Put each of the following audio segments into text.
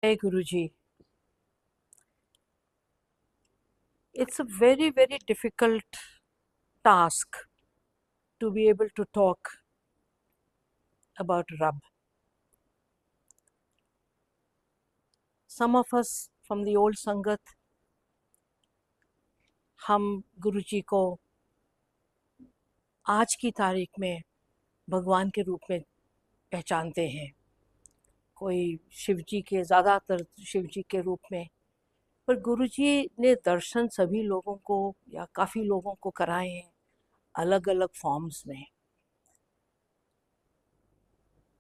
Hey Guruji, it's a very, very difficult task to be able to talk about Rab. Some of us from the old Sangat, हम गुरुजी को आज की तारीख में भगवान के रूप में पहचानते हैं। कोई शिव जी के, ज़्यादातर शिव जी के रूप में, पर गुरुजी ने दर्शन सभी लोगों को या काफ़ी लोगों को कराए हैं अलग अलग फॉर्म्स में।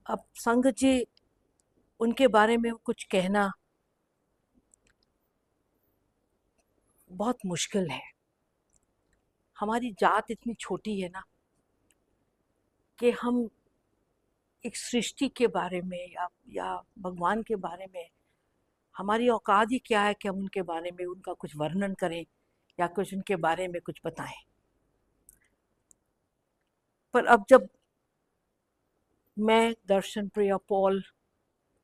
अब संगत जी, उनके बारे में कुछ कहना बहुत मुश्किल है। हमारी जात इतनी छोटी है ना कि हम एक सृष्टि के बारे में या भगवान के बारे में, हमारी औकात ही क्या है कि हम उनके बारे में उनका कुछ वर्णन करें या कुछ उनके बारे में कुछ बताएं। पर अब जब मैं दर्शन प्रिया पॉल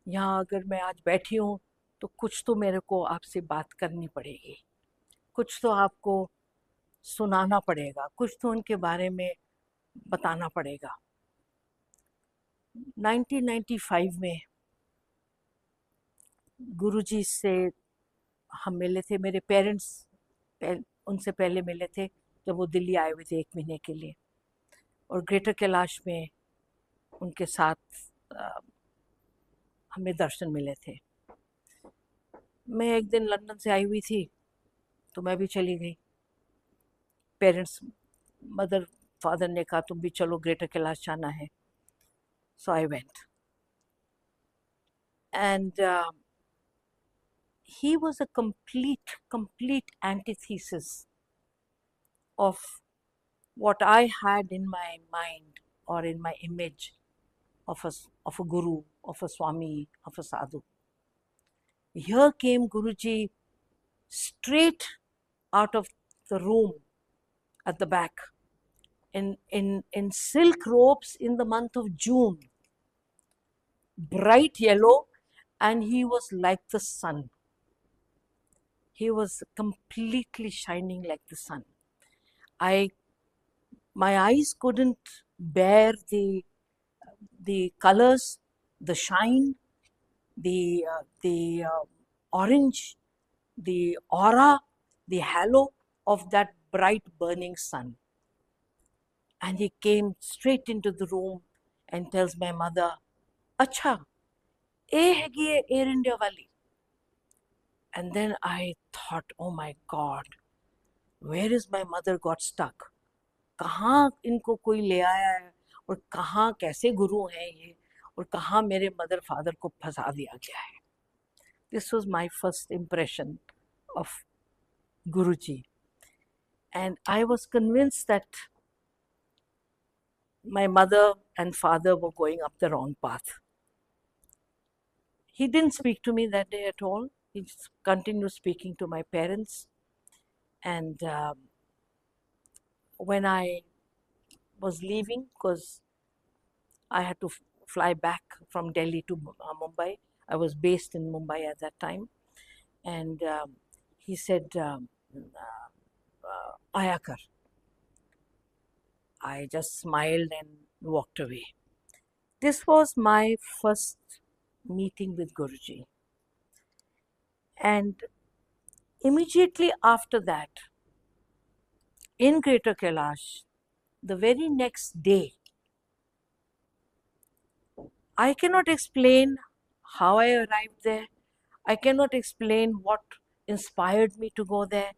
यहाँ अगर मैं आज बैठी हूँ तो कुछ तो मेरे को आपसे बात करनी पड़ेगी, कुछ तो आपको सुनाना पड़ेगा, कुछ तो उनके बारे में बताना पड़ेगा। 1995 में गुरुजी से हम मिले थे। मेरे पेरेंट्स उनसे पहले मिले थे जब वो दिल्ली आए हुए थे 1 महीने के लिए, और ग्रेटर कैलाश में उनके साथ हमें दर्शन मिले थे। मैं एक दिन लंदन से आई हुई थी तो मैं भी चली गई। पेरेंट्स, मदर फादर ने कहा तुम भी चलो, ग्रेटर कैलाश जाना है। So I went and he was a complete antithesis of what I had in my mind or in my image of a guru, of a swami, of a sadhu. Here came Guruji straight out of the room at the back in silk robes in the month of June, bright yellow, and he was like the sun. He was completely shining like the sun. My eyes couldn't bear the colors, the shine, the orange, the aura, the halo of that bright burning sun. And he came straight into the room and tells my mother, "Acha, ye hegi ye Air India wali." And then I thought, oh my God, where is my mother got stuck? कहाँ इनको कोई ले आया है और कहाँ कैसे गुरु हैं ये, और कहाँ मेरे मदर फादर को फंसा दिया गया है। This was my first impression of Guruji, and I was convinced that my mother and father were going up the wrong path. He didn't speak to me that day at all. He just continued speaking to my parents, and when I was leaving, because I had to fly back from Delhi to Mumbai. I was based in Mumbai at that time. And he said, Ayakar. I just smiled and walked away. This was my first meeting with Guruji. And immediately after that, in Greater Kailash, the very next day, I cannot explain how I arrived there. I cannot explain what inspired me to go there.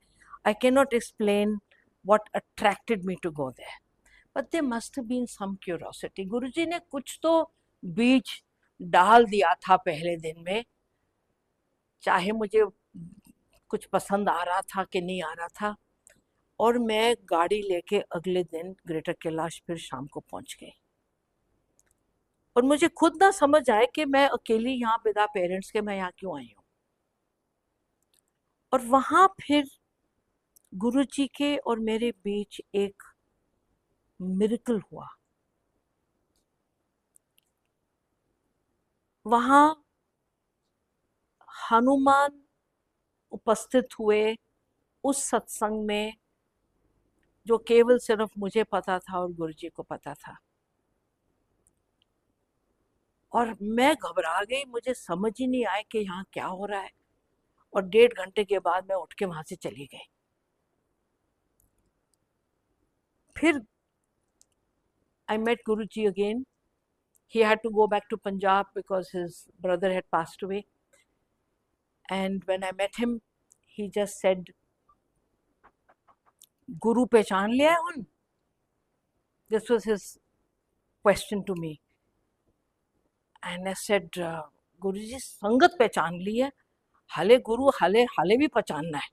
I cannot explain what attracted me to go there. But there must have been some curiosity. गुरुजी ने कुछ तो बीज डाल दिया था पहले दिन में, चाहे मुझे कुछ पसंद आ रहा था कि नहीं आ रहा था। और मैं गाड़ी लेके अगले दिन ग्रेटर कैलाश फिर शाम को पहुंच गई, और मुझे खुद ना समझ आए कि मैं अकेली यहाँ बिना पेरेंट्स के मैं यहाँ क्यों आई हूँ। और वहां फिर गुरुजी के और मेरे बीच एक मिरेकल हुआ। वहां हनुमान उपस्थित हुए उस सत्संग में जो केवल सिर्फ मुझे पता था और गुरुजी को पता था। और मैं घबरा गई, मुझे समझ ही नहीं आया कि यहाँ क्या हो रहा है। और 1.5 घंटे के बाद मैं उठ के वहां से चली गई। फिर I met Guruji again. He had to go back to Punjab because his brother had passed away. And when I met him, he just said, Guru पहचान लिया है उन? This was his question to me. And I said, Guruji, संगत पहचान ली है, हाले गुरु हाले भी पहचानना है.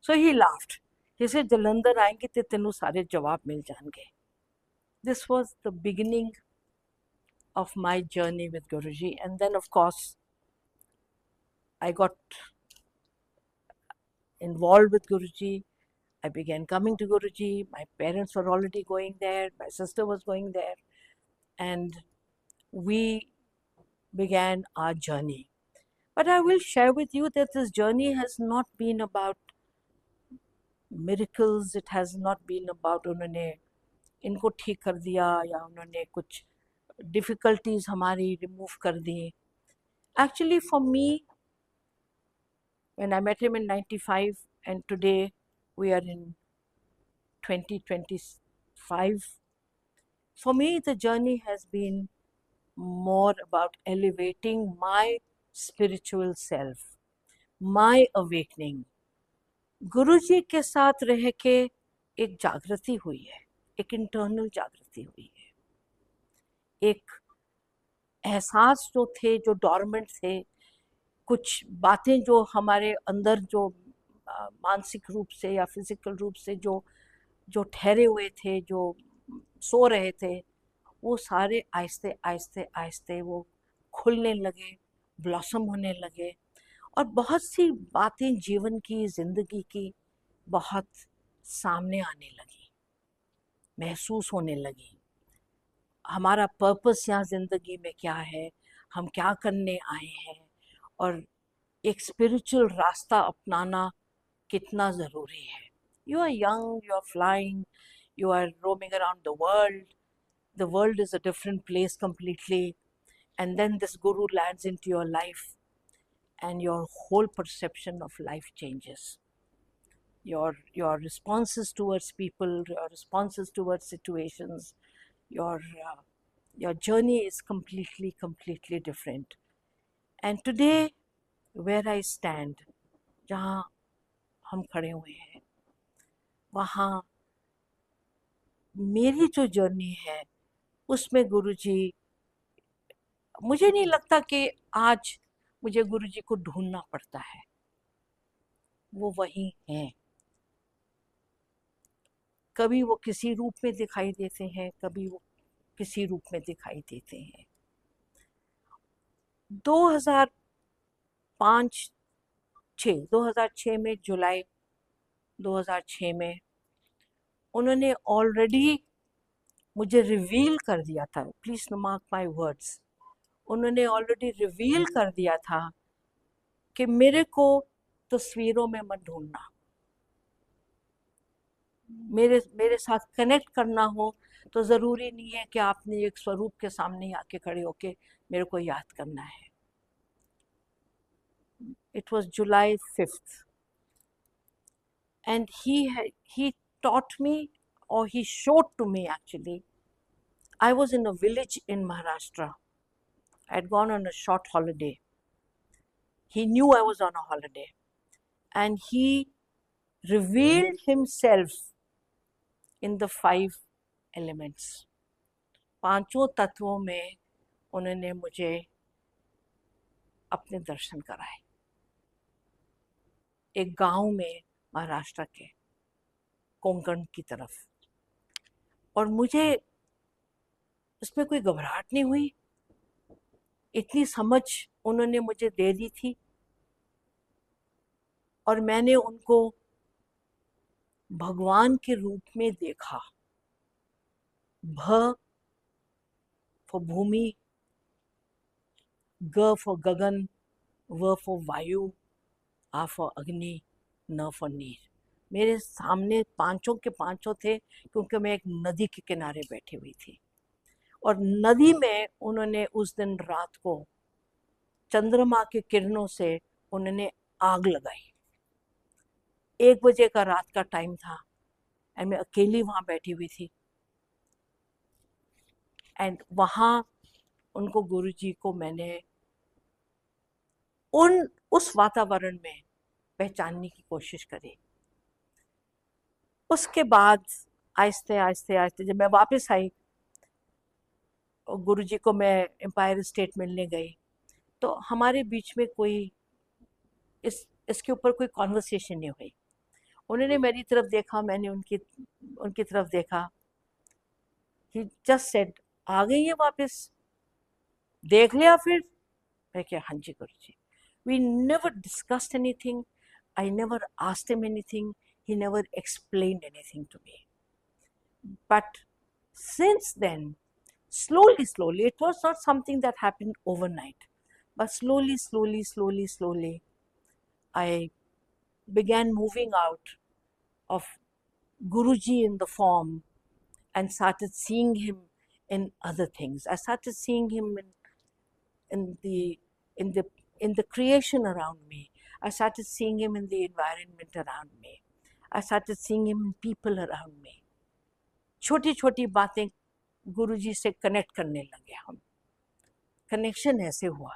So he laughed. He said, Jalandhar आएंगे तो तेनू सारे जवाब मिल जाएंगे. This was the beginning of my journey with Guruji. And then, of course, I got involved with Guruji. I began coming to Guruji. My parents were already going there. My sister was going there. And we began our journey. But I will share with you that this journey has not been about miracles. It has not been about उन्होंने इनको ठीक कर दिया या उन्होंने कुछ difficulties हमारी remove कर दी. Actually, for me, when I met him in 95 and today we are in 2025, for me the journey has been more about elevating my spiritual self, my awakening. गुरुजी के साथ रह के एक जागृति हुई है, एक इंटरनल जागृति हुई है, एक एहसास जो थे, जो डॉर्मेंट थे, कुछ बातें जो हमारे अंदर जो मानसिक रूप से या फिजिकल रूप से जो ठहरे हुए थे, जो सो रहे थे, वो सारे आहिस्ते आहिस्ते आहिस्ते वो खुलने लगे, ब्लॉसम होने लगे. और बहुत सी बातें जीवन की, जिंदगी की बहुत सामने आने लगी, महसूस होने लगी. हमारा पर्पस यहाँ जिंदगी में क्या है, हम क्या करने आए हैं, और एक स्पिरिचुअल रास्ता अपनाना कितना ज़रूरी है. You are young, you are flying, you are roaming around the world. The world is a different place completely. And then this guru lands into your life and your whole perception of life changes. Your responses towards people, your responses towards situations, your journey is completely different. And today, where I stand, जहाँ हम खड़े हुए हैं, वहाँ मेरी जो journey है उसमें गुरुजी, मुझे नहीं लगता कि आज मुझे गुरुजी को ढूंढना पड़ता है, वो वही हैं. कभी वो किसी रूप में दिखाई देते हैं, कभी वो किसी रूप में दिखाई देते हैं. 2006 में, जुलाई 2006 में उन्होंने ऑलरेडी मुझे रिवील कर दिया था. Please mark my words. उन्होंने ऑलरेडी रिवील कर दिया था कि मेरे को तस्वीरों में मत ढूंढना, मेरे साथ कनेक्ट करना हो तो ज़रूरी नहीं है कि आपने एक स्वरूप के सामने आके खड़े होके मेरे को याद करना है. It was July 5th and he taught me, or he showed to me actually. I was in a village in Maharashtra. I had gone on a short holiday. He knew I was on a holiday and he revealed himself in the 5 elements. पांचों तत्वों में उन्होंने मुझे अपने दर्शन कराए. एक गांव में, महाराष्ट्र के कोंकण की तरफ. और मुझे इसमें कोई घबराहट नहीं हुई. इतनी समझ उन्होंने मुझे दे दी थी और मैंने उनको भगवान के रूप में देखा. भ फॉर भूमि, ग फॉर गगन, व फॉर वायु, आ फॉर अग्नि, न फॉर नीर। मेरे सामने पांचों के पांचों थे, क्योंकि मैं एक नदी के किनारे बैठी हुई थी, और नदी में उन्होंने उस दिन रात को चंद्रमा की किरणों से उन्होंने आग लगाई। 1 बजे का रात का टाइम था, एंड मैं अकेली वहां बैठी हुई थी, एंड वहां उनको, गुरुजी को मैंने उस वातावरण में पहचानने की कोशिश करी। उसके बाद आहिस्ते आहिस्ते आहिस्ते जब मैं वापस आई, गुरुजी को मैं एम्पायर स्टेट मिलने गई, तो हमारे बीच में कोई इसके ऊपर कोई कॉन्वर्सेशन नहीं हुई। उन्होंने मेरी तरफ देखा, मैंने उनकी उनकी तरफ देखा। ही जस्ट सेड, आ गई है वापस, देख लिया फिर? मैं क्या, हाँ जी गुरुजी। We never discussed anything, I never asked him anything, he never explained anything to me. But since then, slowly, it was not something that happened overnight, but slowly, I began moving out of Guruji in the form and started seeing him in other things. I started seeing him in the in the in the creation around me. I started seeing him in the environment around me. I started seeing him in people around me. छोटी छोटी बातें गुरुजी से connect करने लगे हम। Connection ऐसे हुआ,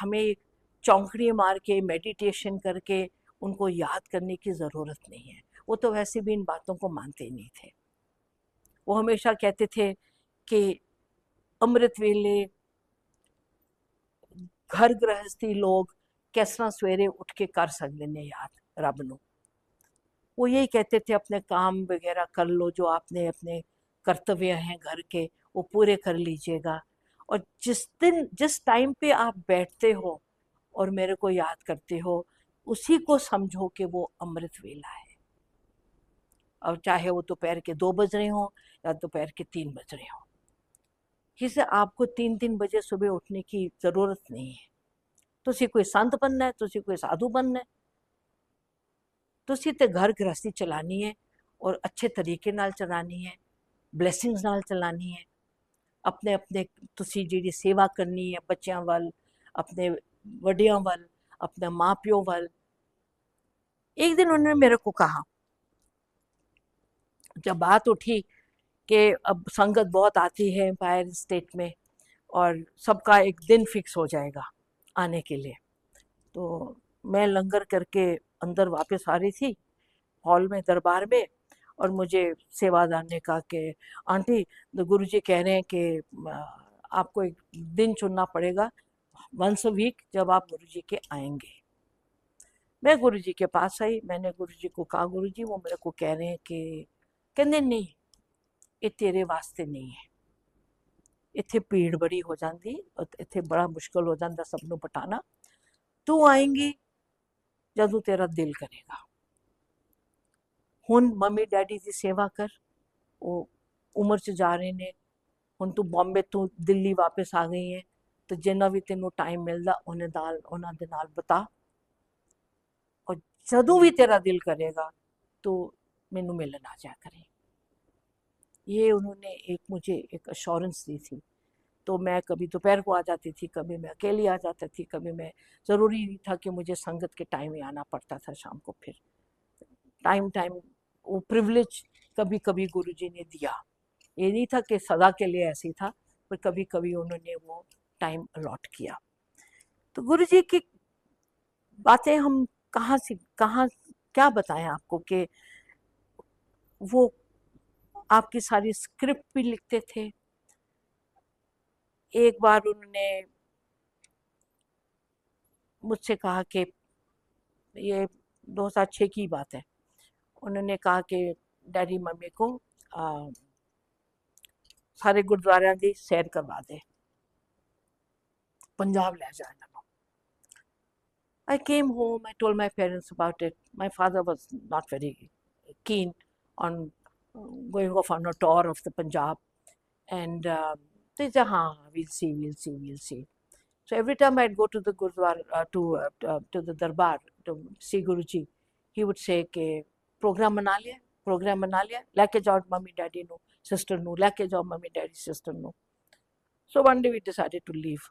हमें चौंकड़ी मार के मेडिटेशन करके उनको याद करने की ज़रूरत नहीं है। वो तो वैसे भी इन बातों को मानते ही नहीं थे। वो हमेशा कहते थे कि अमृत वेले घर गृहस्थी लोग कैसा सवेरे उठ के कर सकते हैं याद रब नू। वो यही कहते थे, अपने काम वगैरह कर लो, जो आपने अपने कर्तव्य हैं घर के वो पूरे कर लीजिएगा, और जिस टाइम पे आप बैठते हो और मेरे को याद करते हो, उसी को समझो कि वो अमृत वेला है। और चाहे वो दोपहर के 2 बज रहे हों या दोपहर के 3 बज रहे हों, किसी आपको 3 बजे सुबह उठने की ज़रूरत नहीं है। तुसी कोई संत बनना है, तुसी कोई साधु बनना है, तुसी ते घर गृहस्थी चलानी है, और अच्छे तरीके नाल चलानी है, ब्लैसिंग्स नाल चलानी है। अपने अपने तुसी जिहड़ी सेवा करनी है बच्चों वाल, अपने वड्डियां वाल, अपने माँ प्यो वाल। एक दिन उन्होंने मेरे को कहा, जब बात उठी कि अब संगत बहुत आती है एम्पायर स्टेट में और सबका एक दिन फिक्स हो जाएगा आने के लिए, तो मैं लंगर करके अंदर वापस आ रही थी हॉल में, दरबार में, और मुझे सेवादार ने कहा कि आंटी, तो गुरुजी कह रहे हैं कि आपको एक दिन चुनना पड़ेगा वंस अ वीक, जब आप गुरुजी के आएंगे। मैं गुरुजी के पास आई, मैंने गुरुजी को कहा, गुरुजी वो मेरे को कह रहे हैं कि, कहते नहीं, ये तेरे वास्ते नहीं है, इत्थे भीड़ बड़ी हो जाती, इत्थे बड़ा मुश्किल हो जाता सबनों पटाना, तू आएंगी जदों तेरा दिल करेगा। हुण मम्मी डैडी की सेवा कर, वो उम्र च जा रहे ने, हुण तू बॉम्बे तो दिल्ली वापस आ गई है, तो जिन्ना भी तेनों टाइम मिलता उन्हां दे नाल बिता, और जदों भी तेरा दिल करेगा तो मैनू मिलन आ जाया करें। ये उन्होंने मुझे एक अश्योरेंस दी थी। तो मैं कभी दोपहर को आ जाती थी, कभी मैं अकेली आ जाती थी, कभी मैं, ज़रूरी नहीं था कि मुझे संगत के टाइम ही आना पड़ता था शाम को। फिर टाइम वो प्रिविलेज कभी कभी गुरुजी ने दिया, ये नहीं था कि सदा के लिए ऐसे ही था, पर कभी कभी उन्होंने वो टाइम अलॉट किया। तो गुरुजी की बातें हम कहाँ क्या बताएं आपको, कि वो आपकी सारी स्क्रिप्ट भी लिखते थे। एक बार उन्होंने मुझसे कहा कि, ये 2006 की बात है, उन्होंने कहा कि डैडी मम्मी को सारे गुरुद्वारा की सैर करवा दे, पंजाब ले जाए इन्हों। I came home, I told my parents about it. My father was not very keen on going off on a tour of the Punjab, and they said, हाँ, we'll see. So every time I'd go to the Gurdwara, to the Darbar to see Guruji, he would say कि program बना लिया, program बना लिया, लेके जाओ mummy daddy no, sister no, लेके जाओ mummy daddy sister no. So one day we decided to leave,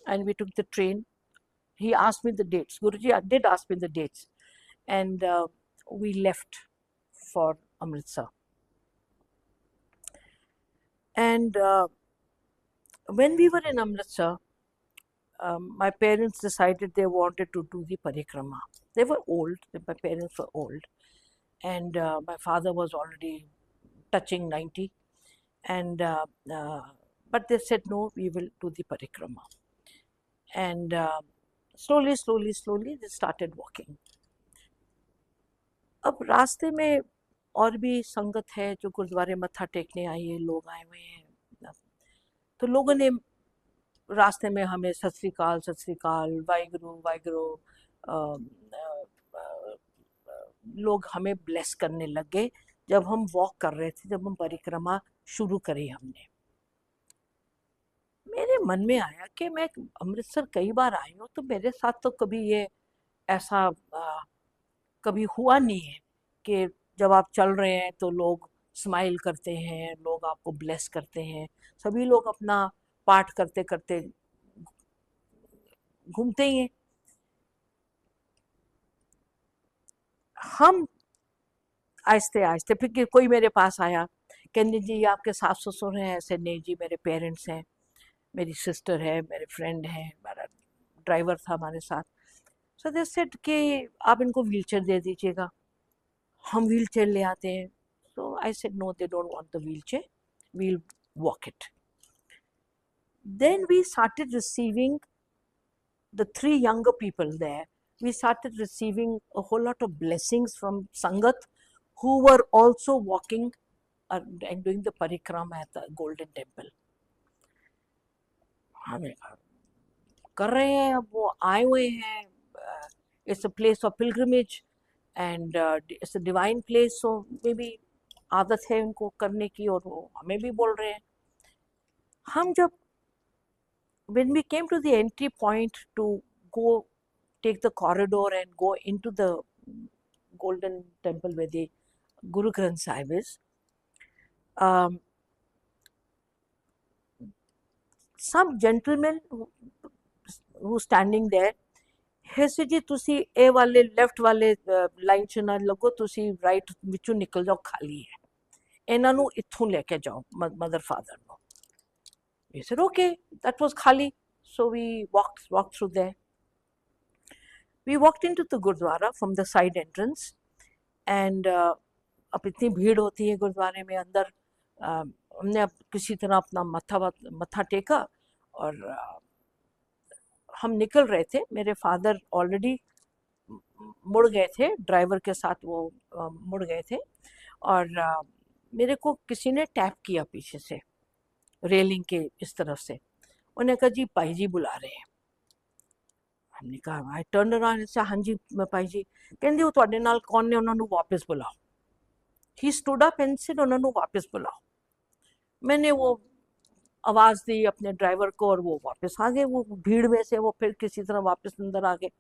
and we took the train. He asked me the dates. Guruji did ask me the dates, and we left for Amritsar. And when we were in Amritsar, my parents decided they wanted to do the parikrama. They were old, my parents were old, and my father was already touching 90, and but they said no, we will do the parikrama. And slowly they started walking. अब रास्ते में और भी संगत है जो गुरुद्वारे मत्था टेकने आई है, लोग आए हुए हैं, तो लोगों ने रास्ते में हमें सत श्री अकाल, वाहिगुरु लोग हमें ब्लेस करने लग गए जब हम वॉक कर रहे थे, जब हम परिक्रमा शुरू करी हमने. मेरे मन में आया कि मैं अमृतसर कई बार आई हूँ, तो मेरे साथ तो कभी ये ऐसा कभी हुआ नहीं है कि जब आप चल रहे हैं तो लोग स्माइल करते हैं, लोग आपको ब्लेस करते हैं. सभी लोग अपना पाठ करते करते घूमते ही हैं. हम आहिस्ते आहिस्ते, फिर कोई मेरे पास आया, कहने जी ये आपके सास ससुर हैं? ऐसे नहीं जी, मेरे पेरेंट्स हैं, मेरी सिस्टर है, मेरे फ्रेंड है, हमारा ड्राइवर था हमारे साथ. सो दे सेड कि आप इनको व्हीलचेयर दे दीजिएगा, हम व्हीलचेयर ले आते हैं. So I said no, they don't want the wheelchair, we'll walk it. Then we started receiving, the 3 younger people there, we started receiving a whole lot of blessings from Sangat, who were also walking and doing the parikrama at the Golden Temple. हमें कर रहे हैं, अब वो आए हुए हैं, it's a place of pilgrimage and it's a divine place, so maybe आदत है उनको करने की, और वो हमें भी बोल रहे हैं. हम जब when we came to the entry point to go take the corridor and go into the Golden Temple where the Guru Granth Sahib is, some gentleman who standing there, ऐसे जी तुसी ए वाले लेफ्ट वाले लाइन च ना लगो, तुसी right विचों निकल जाओ, खाली है, इन्हां नू इत्थों लेके जाओ mother father no. We said okay, that was khali, so we walked through there. We walked into the Gurdwara from the side entrance, and अब इतनी भीड़ होती है गुरुद्वारे में अंदर, हमने अब किसी तरह अपना मत्था टेका और हम निकल रहे थे. मेरे फादर ऑलरेडी मुड़ गए थे, ड्राइवर के साथ वो मुड़ गए थे, और मेरे को किसी ने टैप किया पीछे से, रेलिंग के इस तरफ से. उन्हें कहा जी पाई जी बुला रहे हैं. हमने कहा, आई टर्न अराउंड से, हाँ जी पाई जी. कहते वो तुहाडे नाल कौन ने, उन्होंने वापस बुलाओ. He stood up and said उन्होंने वापस बुलाओ. मैंने वो आवाज़ दी अपने ड्राइवर को और वो वापस आ गए. वो भीड़ में से वो फिर किसी तरह वापस अंदर आ गए.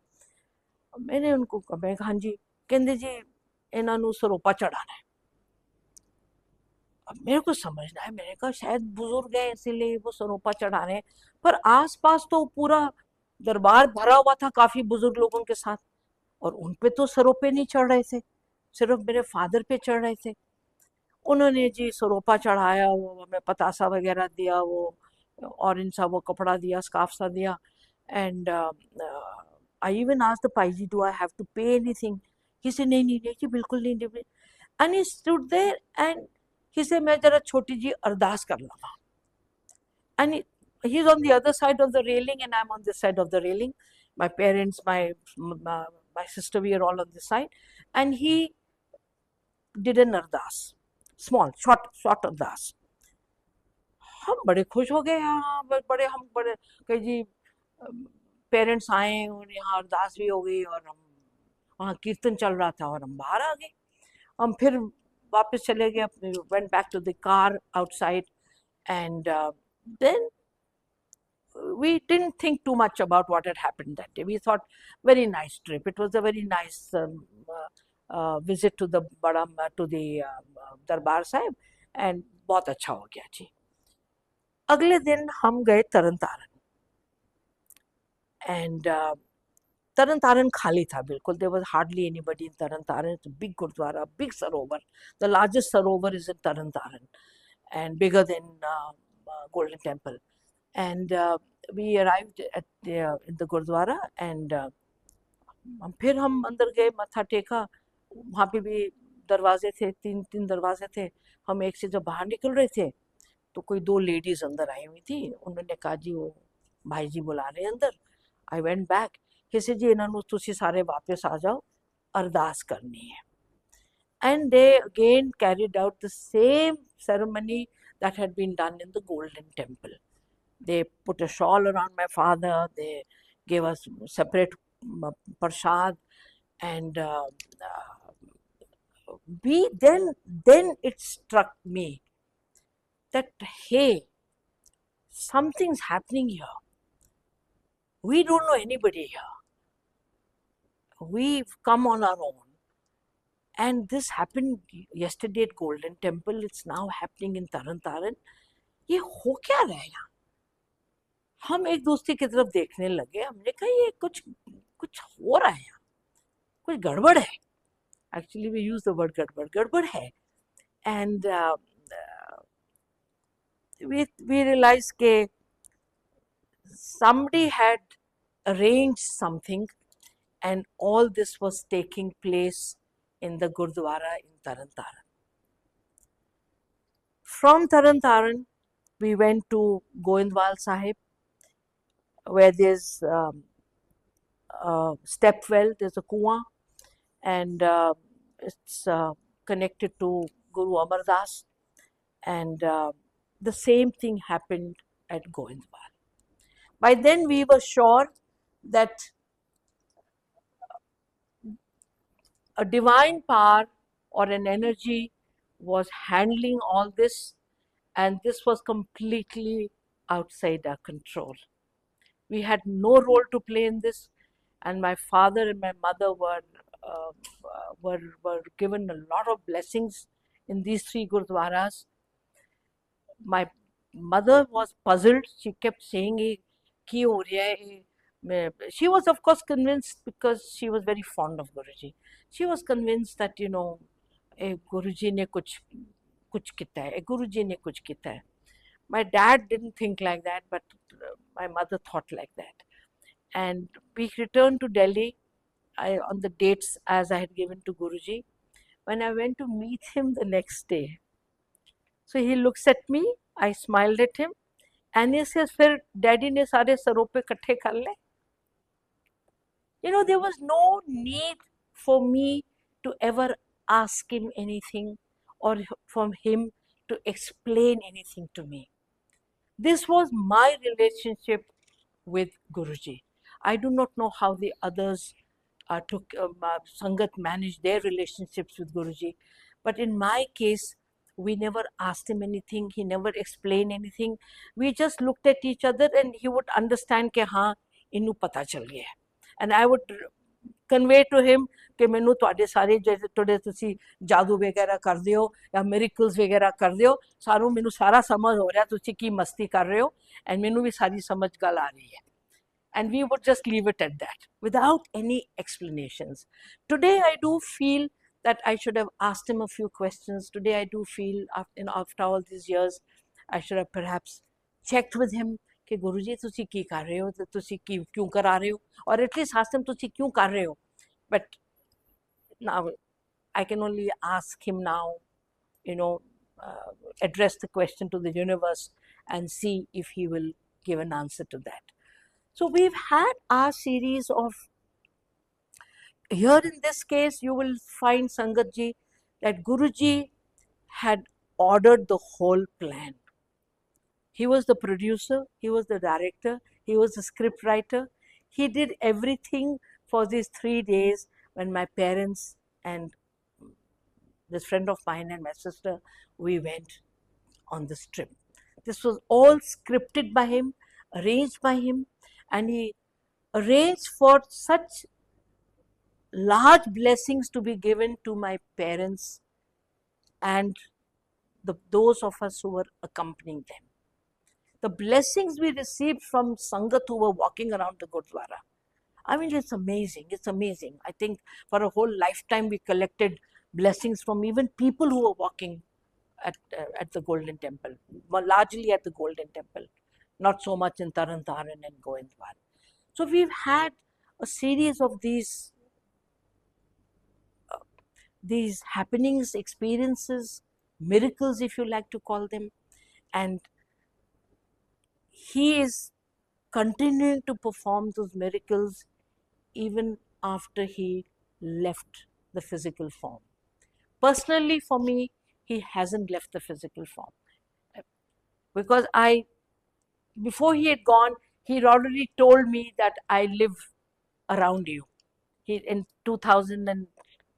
मैंने उनको कहा, मैं हाँ जी. कहते जी इन्हों सरोपा चढ़ाना है. अब मेरे को समझना है, मैंने कहा शायद बुजुर्ग है इसीलिए वो सरोपा चढ़ा रहे हैं, पर आसपास तो पूरा दरबार भरा हुआ था काफी बुजुर्ग लोगों के साथ, और उन पे तो सरोपे नहीं चढ़ रहे थे, सिर्फ मेरे फादर पे चढ़ रहे थे. उन्होंने जी सरोपा चढ़ाया, वो हमें पतासा वगैरह दिया, वो ऑरेंज सा वो कपड़ा दिया, स्कार्फ सा दिया, and I even asked the पाई जी, do I have to pay anything? He said नहीं नहीं नहीं जी बिल्कुल नहीं. And he stood there and he said मैं जरा छोटी जी अरदास कर लगा. And he's on the other side of the railing and I'm on this side of the railing. My parents, my sister, we are all on this side. And he did an ardas, small, short ardas. हम बड़े खुश हो गए. हाँ हम बड़े कहे जी parents आए और यहाँ अरदास भी हो गई, और हम वहाँ कीर्तन चल रहा था और हम बाहर आ गए. हम फिर वापस चले गए, went back to the car outside, and then we didn't think too much about what had happened that day. We thought, very nice trip. It was a very nice visit to the Darbar Sahib, and बहुत अच्छा हो गया जी. अगले दिन हम गए तरन तारन, and Taran Taran khali tha bilkul. There was hardly anybody in Taran Taran. It's a big gurdwara, big sarovar. The largest sarovar is in Taran Taran, and bigger than Golden Temple. And we arrived at in the gurdwara, and फिर हम अंदर गए, मत्था टेका. वहाँ पे भी दरवाजे थे, तीन तीन दरवाजे थे. हम एक से जब बाहर निकल रहे थे तो कोई दो लेडीज अंदर आई हुई थी. उन्होंने कहा जी वो भाई जी बुला रहे हैं अंदर. आई वेंट बैक. ਕਿਸੇ ਜੀ ਇਹਨਾਂ ਨੂੰ ਤੁਸੀਂ ਸਾਰੇ ਵਾਪਸ ਆ ਜਾਓ, ਅਰਦਾਸ ਕਰਨੀ ਹੈ. And they again carried out the same ceremony that had been done in the Golden Temple. They put a shawl around my father, they gave us separate prasad, and then it struck me that, hey, something's happening here. We don't know anybody here. We've come on our own. And this happened yesterday at Golden Temple. It's now happening in Taran Taran. ये हो क्या रहा है यहाँ? हम एक दूसरे की तरफ देखने लगे. हमने कहा ये कुछ हो रहा है यहाँ, कुछ गड़बड़ है. Actually we use the word गड़बड़ है. And we realized that somebody had arranged something, and all this was taking place in the Gurdwara in Taran Taran. From Taran Taran, we went to Goindwal Sahib, where there's a step well, there's a kuwa, and it's connected to Guru Amar Das, and the same thing happened at Goindwal. By then we were sure that a divine power or an energy was handling all this, and this was completely outside our control. We had no role to play in this, and my father and my mother were given a lot of blessings in these three gurdwaras. My mother was puzzled. She kept saying, "Ki ho raha hai?" She was of course convinced, because she was very fond of Guruji. She was convinced that, you know, Guruji ne kuch kita hai, Guruji ne kuch kita hai. My dad didn't think like that, but my mother thought like that. And we returned to Delhi on the dates as I had given to Guruji. When I went to meet him the next day, so he looks at me, I smiled at him, and he says, "Fir daddy ne sare saron pe ikkathe kar le." You know, there was no need for me to ever ask him anything, or from him to explain anything to me. This was my relationship with Guruji. I do not know how the others Sangat managed their relationships with Guruji, but in my case, we never asked him anything, he never explained anything. We just looked at each other, and he would understand कि हाँ इन्हू पता चल गया. And I would convey to him कि मैनू तुहाडे सारे जैसे तुहाडे तुसी जादू वगैरह कर दियो या miracles वगैरह कर दियो, सारू मैनू सारा समझ हो रहा तुसी की मस्ती कर रहे हो, and मैनू भी सारी समझ गल आ रही है. And we would just leave it at that without any explanations. Today I do feel that I should have asked him a few questions. Today I do feel after all these years, I should have perhaps checked with him कि गुरुजी तुसी की कर रहे हो, तुसी क्यों करा रहे हो, or at least ask him तुसी क्यों कर रहे हो. But now I can only ask him now, you know, address the question to the universe and see if he will give an answer to that. So we've had our series of, here in this case, you will find Sangatji that Guruji had ordered the whole plan. He was the producer, he was the director, he was the script writer. He did everything for these 3 days when my parents and this friend of mine and my sister, we went on this trip. This was all scripted by him. arranged by him, and he arranged for such large blessings to be given to my parents and those of us who were accompanying them. The blessings we received from Sangat who were walking around the Gurdwara. I mean, it's amazing. It's amazing. I think for a whole lifetime we collected blessings from even people who were walking at the Golden Temple, largely at the Golden Temple, not so much in Taran Taran and Goindwal. So we've had a series of these happenings, experiences, miracles, if you like to call them, and he is continuing to perform those miracles even after he left the physical form. Personally, for me, he hasn't left the physical form because before he had gone, he'd already told me that I live around you. In 2000 and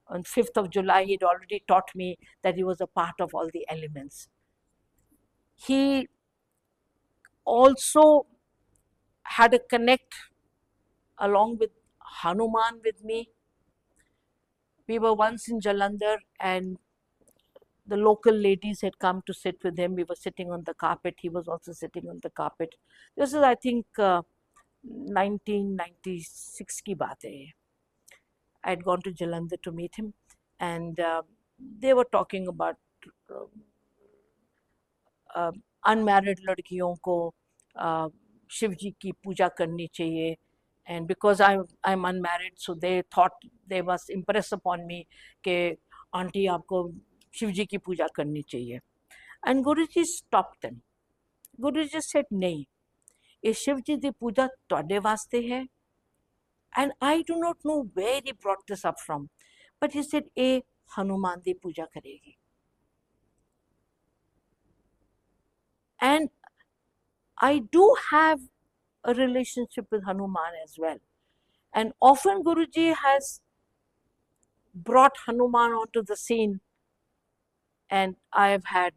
on 5th of July, he'd already taught me that he was a part of all the elements. He also had a connect along with Hanuman with me. We were once in Jalandhar and the local ladies had come to sit with him. We were sitting on the carpet. He was also sitting on the carpet. This is, I think, 1996 ki baat hai. I had gone to Jalandhar to meet him, and they were talking about unmarried ladkiyon ko Shiv जी की पूजा करनी चाहिए. And because I'm unmarried, so they thought they must impress upon me कि aunty आपको शिव जी की पूजा करनी चाहिए. And Guruji stopped them. Guruji said, नहीं, ये शिव जी की पूजा ਤੁਹਾਡੇ ਵਾਸਤੇ है. And I do not know where he brought this up from, but he said, ये हनुमान की पूजा करेगी. And I do have a relationship with Hanuman as well. And often Guruji has brought Hanuman onto the scene, and I have had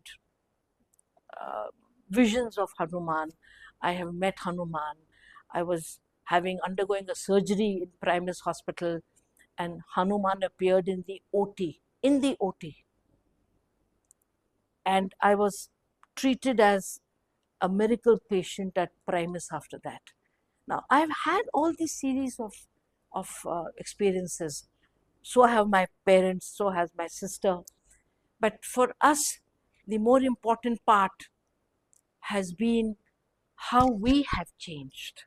visions of Hanuman. I have met Hanuman. I was undergoing a surgery in Primus Hospital, and Hanuman appeared in the OT. And I was treated as a miracle patient at Primus after that. Now, I've had all these series of experiences. So have my parents, so has my sister. But for us, the more important part has been how we have changed.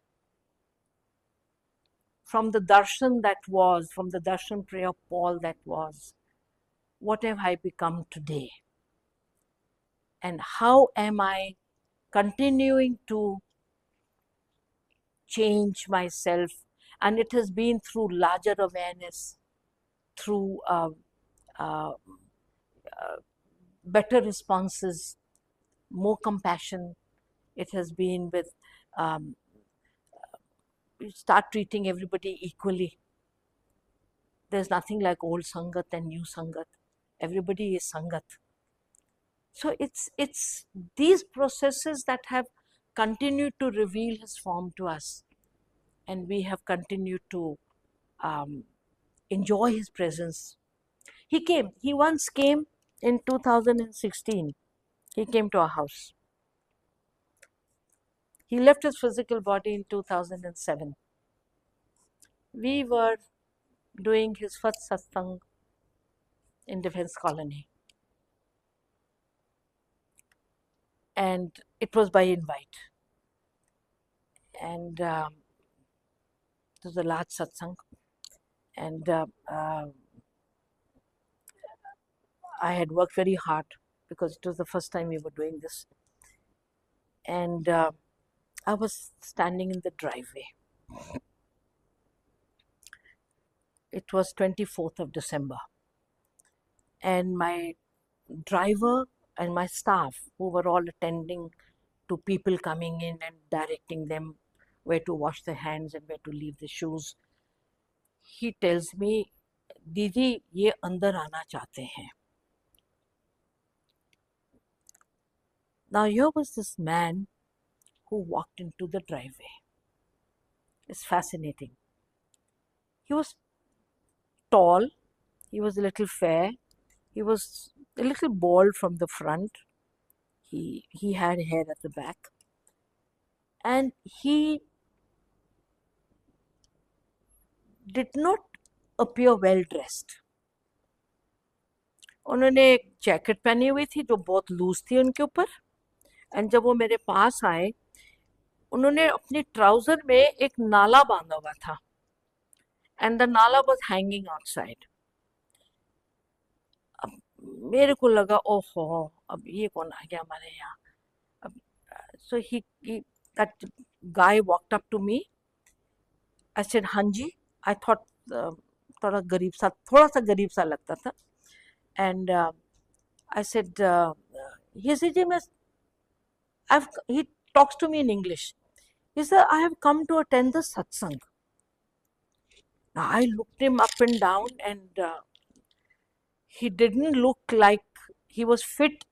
From the darshan that was, from the darshan prayer Paul that was, what have I become today? And how am I continuing to change myself? And it has been through larger awareness, through better responses, more compassion. It has been with start treating everybody equally. There's nothing like old Sangat and new Sangat. Everybody is Sangat. So it's these processes that have continued to reveal his form to us, and we have continued to enjoy his presence. He once came in 2016. He came to our house. He left his physical body in 2007. We were doing his first satsang in Defense Colony. And it was by invite. And it was a large satsang. And I had worked very hard because it was the first time we were doing this. And I was standing in the driveway. It was 24th of December. And my driver and my staff, who were all attending to people coming in and directing them where to wash their hands and where to leave the shoes, he tells me, Didi, ye andar aana chahte hain. Now here was this man who walked into the driveway. It's fascinating. He was tall, he was a little fair, he was a little bald from the front, he had hair at the back, and he did not appear well dressed. उन्होंने एक jacket पहनी हुई थी जो बहुत loose थी उनके ऊपर, एंड जब वो मेरे पास आए उन्होंने अपने ट्राउजर में एक नाला बांधा हुआ था, एंड द नाला वाज हैंगिंग आउटसाइड. अब मेरे को लगा ओहो अब ये कौन आ गया हमारे यहाँ. अब so he that guy walked up to me. I said हाँ जी. आई थॉट थोड़ा गरीब सा लगता था. And I said he said, he talks to me in English. He said, I have come to attend the satsang. Now I looked him up and down, and he didn't look like he was fit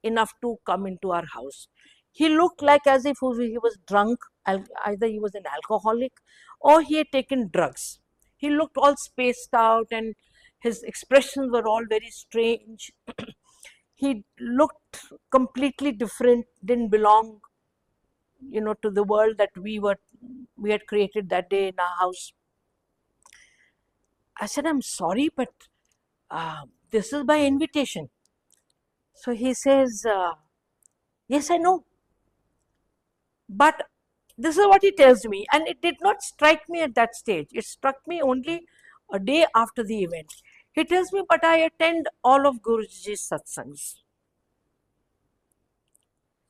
enough to come into our house. He looked like as if he was drunk, either he was an alcoholic or he had taken drugs. He looked all spaced out and his expressions were all very strange. He looked completely different, didn't belong, to the world that we had created that day in our house. I said, I'm sorry, but this is by invitation. So he says, yes, I know. But this is what he tells me. And it did not strike me at that stage. It struck me only a day after the event. He tells me, but I attend all of Guruji's satsangs.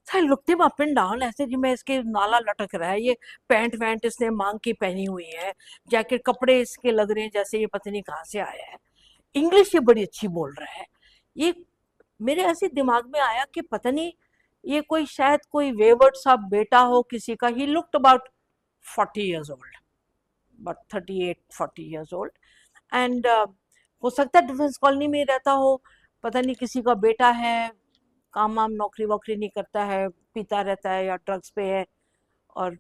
So I looked him up and down. ऐसे जी मैं इसके नाला लटक रहा है, ये pant वैंट इसने मांग की पहनी हुई है, जैकेट कपड़े इसके लग रहे हैं जैसे ये पता नहीं कहाँ से आया है, इंग्लिश ये बड़ी अच्छी बोल रहा है. ये मेरे ऐसे दिमाग में आया कि पता नहीं ये कोई शायद कोई वेवर्ड सा बेटा हो किसी का. He looked about 40 years old, but 38-40 years old, and हो सकता है डिफेंस कॉलोनी में रहता हो, पता नहीं किसी का बेटा है, काम वाम नौकरी वोकरी नहीं करता है, पीता रहता है या ड्रग्स पे है, और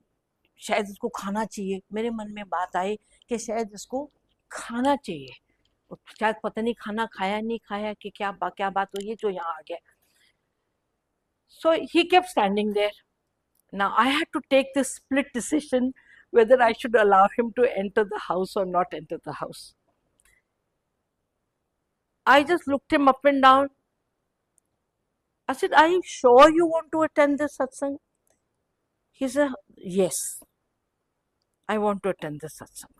शायद इसको खाना चाहिए. मेरे मन में बात आई कि शायद इसको खाना चाहिए, शायद पता नहीं खाना खाया नहीं खाया कि क्या बात हुई है जो यहाँ आ गया. So he kept standing there. Now I had to take this split decision whether I should allow him to enter the house or not enter the house. I just looked him up and down. I said, are you sure you want to attend this satsang? He said, yes, I want to attend this satsang.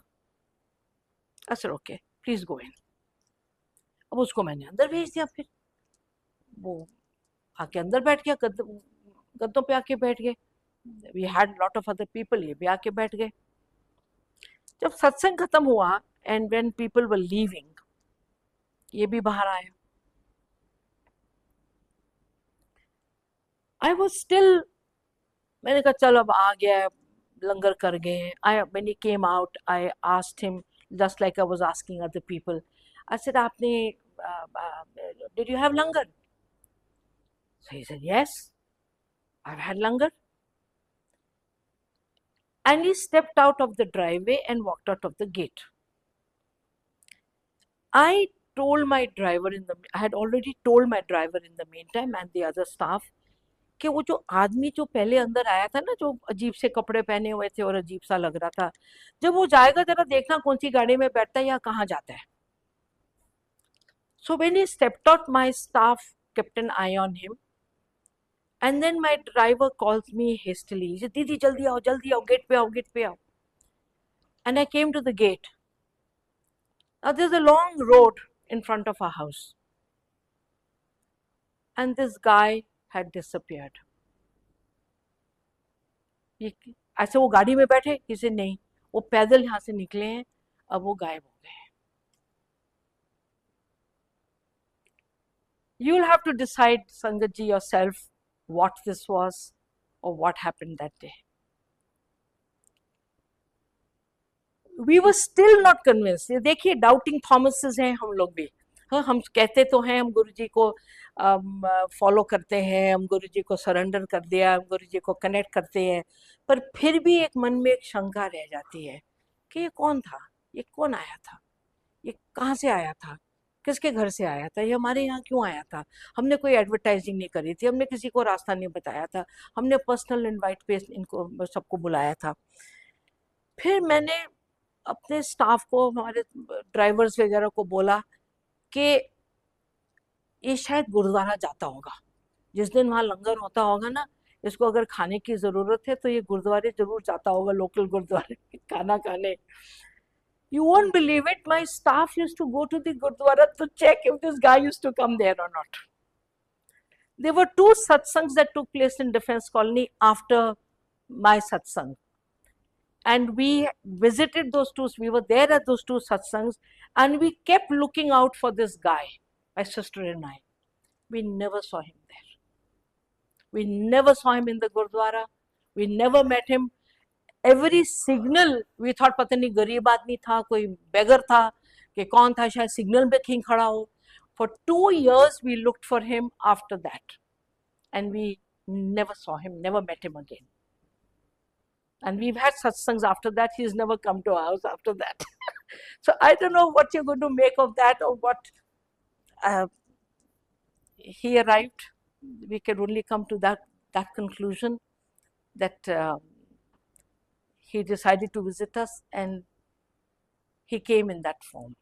I said, okay, please go in. अब उसको मैंने अंदर भेज दिया. फिर वो आके अंदर बैठ गया, गद्दों पे आके बैठ गए. We had lot of other people, ये भी आके बैठ गए. जब सत्संग खत्म हुआ and when people were leaving, ये भी बाहर आया. I was still, मैंने कहा चलो अब आ गया, लंगर कर गए. When he came out, I asked him just like I was asking other people. I said, आपने did you have langar? So he said, yes, I've had langar. And he stepped out of the driveway and walked out of the gate. I had already told my driver in the meantime and the other staff कि वो जो आदमी जो पहले अंदर आया था ना, जो अजीब से कपड़े पहने हुए थे और अजीब सा लग रहा था, जब वो जाएगा जरा देखना कौन सी गाड़ी में बैठता है या कहाँ जाता है. So when he stepped out, my staff kept an eye on him. And then my driver calls me hastily. He said, Didi, jaldi aao, gate pe aao. And I came to the gate. Now there's a long road in front of our house. And this guy had disappeared. ऐसे वो गाड़ी में बैठे, किसी नहीं, वो पैदल यहाँ से निकले हैं, अब वो गायब हो गए. You'll have to decide, Sangat ji, yourself, what this was or what happened that day. We were still not convinced. देखिए, doubting Thomases हैं हम लोग भी. हाँ, हम कहते तो हैं हम गुरु जी को फॉलो करते हैं, हम गुरु जी को सरेंडर कर दिया, हम गुरु जी को कनेक्ट करते हैं, पर फिर भी एक मन में एक शंका रह जाती है कि ये कौन था, ये कौन आया था, ये कहाँ से आया था, किसके घर से आया था, ये हमारे यहाँ क्यों आया था। हमने कोई एडवर्टाइजिंग नहीं करी थी, हमने किसी को रास्ता नहीं बताया था, हमने पर्सनल इनवाइट पे इनको सबको बुलाया था। फिर मैंने अपने स्टाफ को, हमारे ड्राइवर्स वगैरह को बोला कि ये शायद गुरुद्वारा जाता होगा, जिस दिन वहाँ लंगर होता होगा ना, इसको अगर खाने की जरूरत है तो ये गुरुद्वारे जरूर जाता होगा, लोकल गुरुद्वारे खाना खाने। You won't believe it, my staff used to go to the gurdwara to check if this guy used to come there or not. There were two satsangs that took place in Defense Colony after my satsang, and we visited those two, we were there at those two satsangs, and we kept looking out for this guy, my sister and I. We never saw him there. We never saw him in the Gurdwara. We never met him. Every signal we thought पता नहीं गरीब आदमी था, कोई beggar था, कि कौन था, शायद signal पे कहीं खड़ा हो. For 2 years we looked for him after that, and we never saw him, never met him again. And we've had satsangs after that. He's never come to our house after that. So I don't know what you're going to make of that, or what. He arrived. We can only come to that conclusion that he decided to visit us, and he came in that form.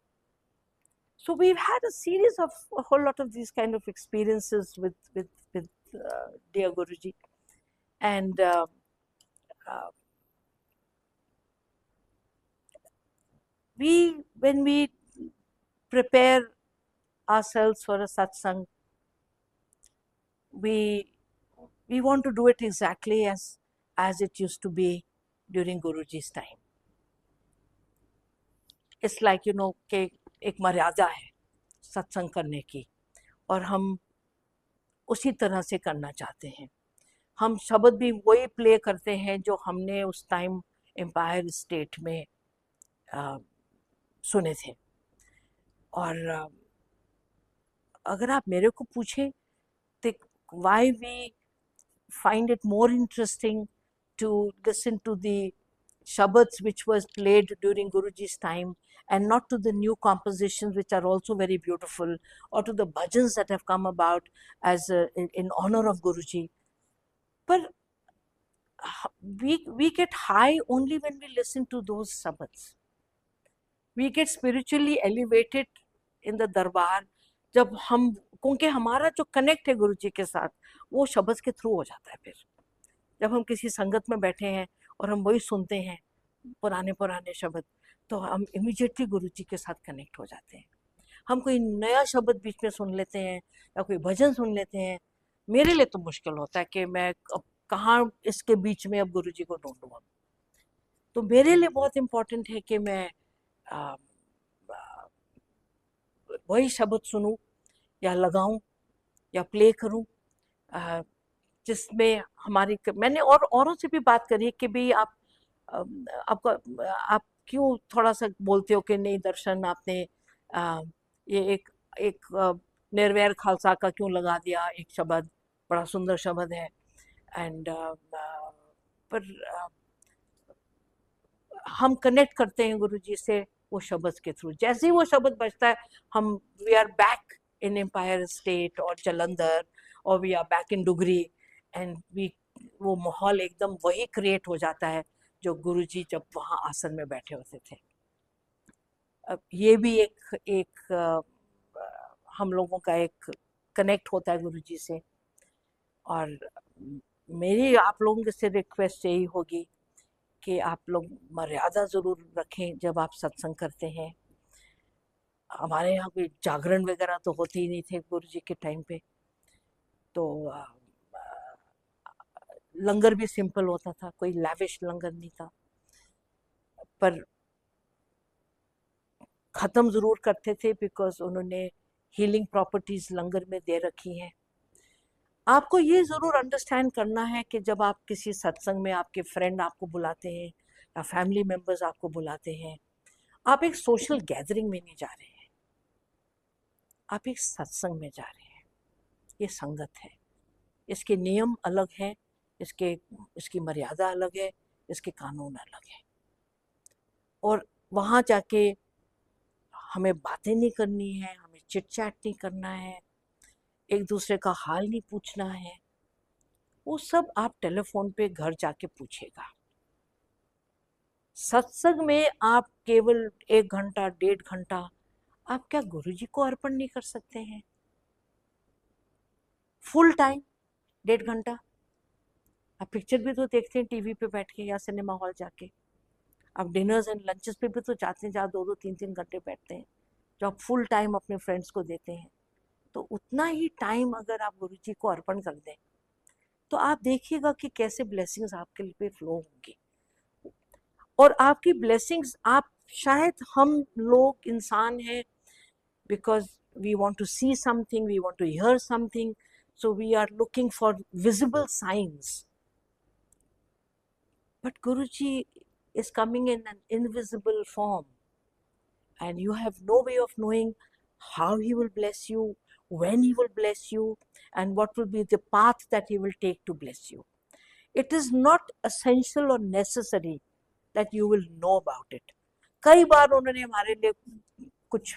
So we've had a series of a whole lot of these kind of experiences with dear Guruji, and when we prepare ourselves for a satsang, we want to do it exactly as it used to be during Guruji's time. It's like, you know, कि एक मर्यादा है सत्संग करने की, और हम उसी तरह से करना चाहते हैं. हम शब्द भी वही प्ले करते हैं जो हमने उस टाइम एम्पायर स्टेट में सुने थे. और अगर आप मेरे को पूछें तो why we find it more interesting to listen to the shabads which was played during Guruji's time, and not to the new compositions which are also very beautiful, or to the bhajans that have come about as in honor of Guruji. But we get high only when we listen to those shabads. We get spiritually elevated in the darbar जब हम, क्योंकि हमारा जो connect है गुरु जी के साथ वो शब्द के थ्रू हो जाता है. फिर जब हम किसी संगत में बैठे हैं और हम वही सुनते हैं पुराने पुराने शब्द, तो हम इमीडिएटली गुरु जी के साथ कनेक्ट हो जाते हैं. हम कोई नया शब्द बीच में सुन लेते हैं या कोई भजन सुन लेते हैं, मेरे लिए तो मुश्किल होता है कि मैं अब कहाँ इसके बीच में अब गुरु जी को ढूंढूँ. तो मेरे लिए बहुत इम्पोर्टेंट है कि मैं वही शब्द सुनूं या लगाऊं या प्ले करूं जिसमें हमारी, मैंने और औरों से भी बात करी कि भाई आप क्यों थोड़ा सा बोलते हो कि नहीं दर्शन आपने ये एक निर्वैर खालसा का क्यों लगा दिया, एक शब्द बड़ा सुंदर शब्द है. एंड पर हम कनेक्ट करते हैं गुरु जी से वो शब्द के थ्रू. जैसे ही वो शब्द बजता है हम we are back in Empire State और जलंधर, और we are back in Dugri, and वो माहौल एकदम वही क्रिएट हो जाता है जो गुरुजी जब वहाँ आसन में बैठे होते थे. अब ये भी एक हम लोगों का एक कनेक्ट होता है गुरुजी से. और मेरी आप लोगों से रिक्वेस्ट यही होगी कि आप लोग मर्यादा ज़रूर रखें जब आप सत्संग करते हैं. हमारे यहाँ कोई जागरण वगैरह तो होते ही नहीं थे गुरुजी के टाइम पे, तो लंगर भी सिंपल होता था, कोई लैविश लंगर नहीं था, पर ख़त्म ज़रूर करते थे बिकॉज उन्होंने हीलिंग प्रॉपर्टीज़ लंगर में दे रखी हैं. आपको ये ज़रूर अंडरस्टैंड करना है कि जब आप किसी सत्संग में आपके फ्रेंड आपको बुलाते हैं या फैमिली मेम्बर्स आपको बुलाते हैं, आप एक सोशल गैदरिंग में नहीं जा रहे हैं. आप एक सत्संग में जा रहे हैं, ये संगत है, इसके नियम अलग हैं, इसकी मर्यादा अलग है, इसके कानून अलग है। और वहाँ जाके हमें बातें नहीं करनी है, हमें चिट चैट नहीं करना है, एक दूसरे का हाल नहीं पूछना है, वो सब आप टेलीफोन पे घर जाके पूछेगा। सत्संग में आप केवल 1 घंटा 1.5 घंटा आप क्या गुरुजी को अर्पण नहीं कर सकते हैं? फुल टाइम 1.5 घंटा आप पिक्चर भी तो देखते हैं टीवी पे बैठ के या सिनेमा हॉल जाके, आप डिनर्स एंड लंचेस पे भी तो जाते हैं जहाँ 2-2 3-3 घंटे बैठते हैं, जो आप फुल टाइम अपने फ्रेंड्स को देते हैं। तो उतना ही टाइम अगर आप गुरुजी को अर्पण कर दें तो आप देखिएगा कि कैसे ब्लेसिंग्स आपके लिए फ्लो होंगी। और आपकी ब्लेसिंग्स, आप शायद हम लोग इंसान हैं, because we want to see something, we want to hear something, so we are looking for visible signs. But Guruji is coming in an invisible form, and you have no way of knowing how he will bless you, when he will bless you, and what will be the path that he will take to bless you. It is not essential or necessary that you will know about it. कई बार उन्होंने हमारे लिए कुछ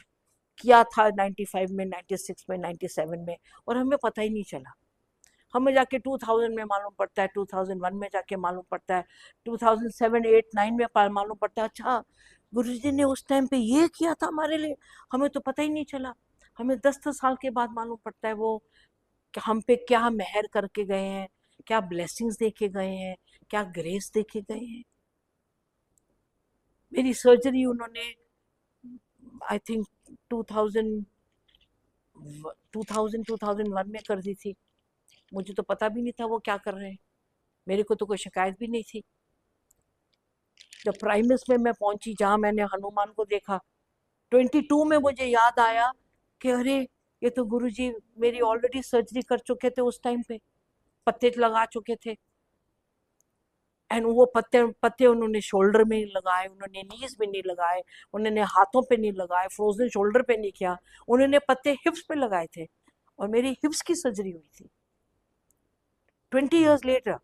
किया था 95 में, 96 में, 97 में, और हमें पता ही नहीं चला। हमें जाके 2000 में मालूम पड़ता है, 2001 में जाके मालूम पड़ता है, 2007, 8, 9 में मालूम पड़ता है, अच्छा गुरुजी ने उस टाइम पे ये किया था हमारे लिए, हमें तो पता ही नहीं चला। हमें 10-10 साल के बाद मालूम पड़ता है वो कि हम पे क्या मेहर करके गए हैं, क्या ब्लेसिंग्स देके गए हैं, क्या ग्रेस देके गए हैं। मेरी सर्जरी उन्होंने आई थिंक 2001 में कर दी थी। मुझे तो पता भी नहीं था वो क्या कर रहे हैं, मेरे को तो कोई शिकायत भी नहीं थी। जब प्राइमस में मैं पहुंची, जहाँ मैंने हनुमान को देखा, 22 में मुझे याद आया कि अरे ये तो गुरुजी मेरी ऑलरेडी सर्जरी कर चुके थे, उस टाइम पे पत्ते लगा चुके थे। एंड वो पत्ते उन्होंने शोल्डर में लगाए, उन्होंने नीज में नहीं लगाए, उन्होंने हाथों पे नहीं लगाए, फ्रोजन शोल्डर पे नहीं किया, उन्होंने पत्ते हिप्स पे लगाए थे, और मेरी हिप्स की सर्जरी हुई थी 20 years later.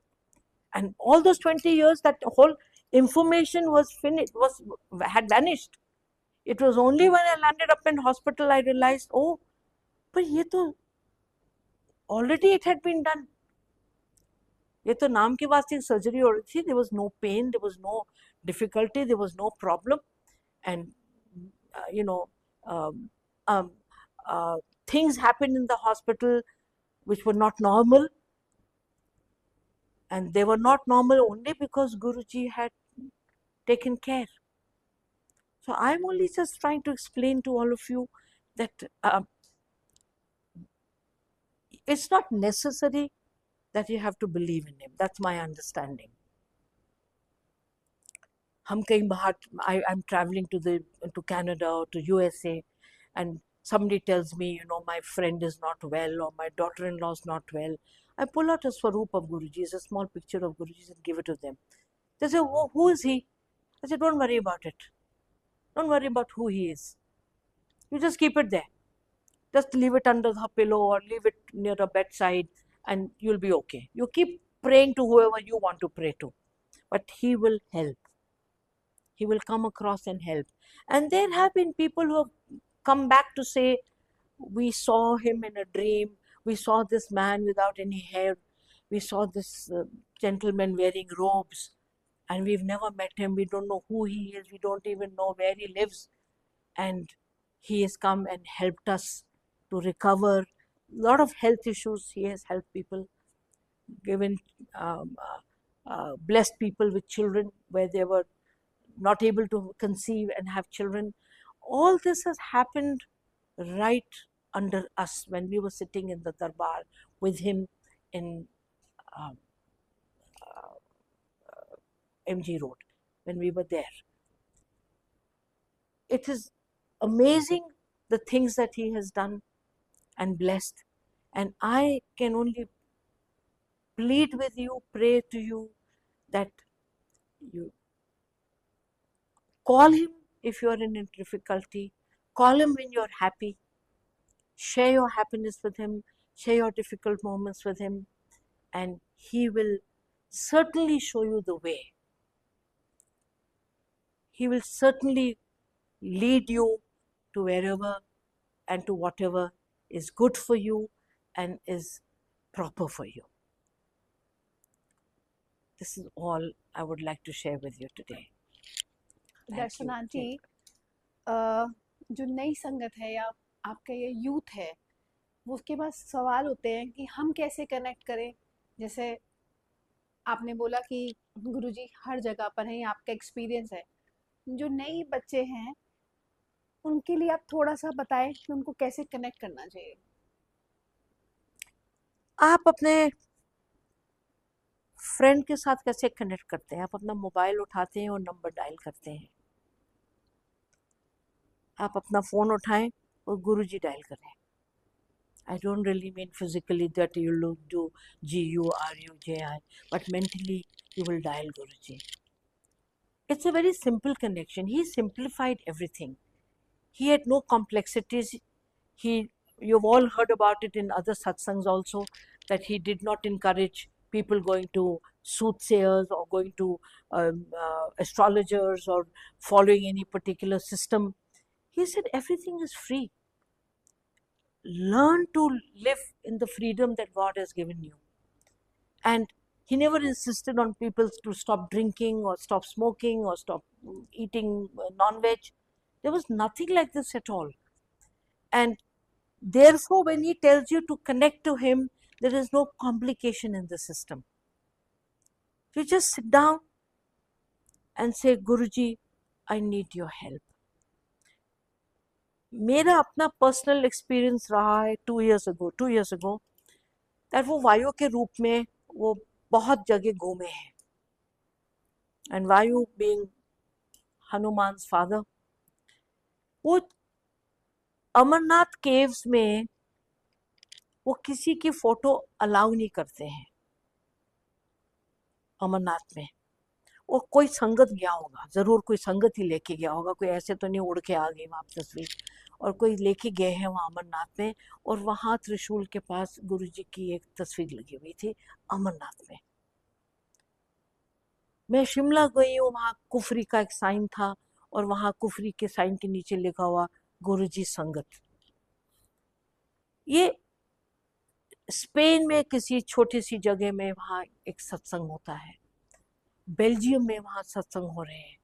And all those 20 years, that whole information was finished, had vanished. It was only when I landed up in hospital I realized, oh, but ये तो already it had been done. ये तो नाम के वास्ते surgery हो रही थी. There was no pain, there was no difficulty, there was no problem, and you know, um, um, things happened in the hospital which were not normal, and they were not normal only because Guruji had taken care. So I'm only just trying to explain to all of you that it's not necessary that you have to believe in him. That's my understanding. हम कहीं बाहर, I'm traveling to Canada or to USA, and somebody tells me, you know, my friend is not well or my daughter-in-law is not well. I pull out a Swaroop of Guruji, a small picture of Guruji, and give it to them. They say, oh, who is he? I said, don't worry about it. Don't worry about who he is. You just keep it there. Just leave it under the pillow or leave it near a bedside, and you'll be okay. You keep praying to whoever you want to pray to, but he will help. He will come across and help. And there have been people who have come back to say, we saw him in a dream, we saw this man without any hair, we saw this gentleman wearing robes, and we've never met him, we don't know who he is, we don't even know where he lives, and he has come and helped us to recover. A lot of health issues, he has helped people, given blessed people with children where they were not able to conceive and have children. All this has happened right under us when we were sitting in the darbar with him in MG Road, when we were there. It is amazing the things that he has done and blessed, and I can only plead with you, pray to you, that you call him if you are in difficulty, call him when you're happy, share your happiness with him, share your difficult moments with him, and he will certainly show you the way. He will certainly lead you to wherever and to whatever is good for you and is proper for you. This is all I would like to share with you today. Thank Darshan you. Aunty, जो नई संगत है या आपका ये youth है, वो उसके पास सवाल होते हैं कि हम कैसे कनेक्ट करें। जैसे आपने बोला कि गुरुजी हर जगह पर हैं, ये आपका एक्सपीरियंस है। जो नई बच्चे हैं उनके लिए आप थोड़ा सा बताएं कि उनको कैसे कनेक्ट करना चाहिए। आप अपने फ्रेंड के साथ कैसे कनेक्ट करते हैं? आप अपना मोबाइल उठाते हैं और नंबर डायल करते हैं। आप अपना फ़ोन उठाएं और गुरुजी डायल करें। I don't really mean physically that you will do GURUJI, but mentally you will dial Guruji. It's a very simple connection. He simplified everything. He had no complexities. You've all heard about it in other satsangs also, that he did not encourage people going to soothsayers or going to astrologers or following any particular system. He said everything is free. Learn to live in the freedom that God has given you. And he never insisted on people to stop drinking or stop smoking or stop eating non-veg. There was nothing like this at all. And therefore, when he tells you to connect to him, there is no complication in the system. You just sit down and say, Guruji, I need your help. मेरा अपना personal experience रहा है 2 years ago that वो वायु के रूप में वो बहुत जगह घूमे हैं। एंड वायु बीइंग हनुमान्स फादर, वो अमरनाथ केव्स में वो किसी की फोटो अलाउ नहीं करते हैं। अमरनाथ में वो कोई संगत गया होगा, जरूर कोई संगत ही लेके गया होगा, कोई ऐसे तो नहीं उड़ के आ गई वहां तस्वीर, और कोई लेके गए हैं वहां अमरनाथ में। और वहां त्रिशूल के पास गुरुजी की एक तस्वीर लगी हुई थी अमरनाथ में। मैं शिमला गई हूँ, वहां कुफरी का एक साइन था और वहां कुफरी के साइन के नीचे लिखा हुआ गुरुजी संगत। ये स्पेन में किसी छोटी सी जगह में वहां एक सत्संग होता है, बेल्जियम में वहां सत्संग हो रहे हैं।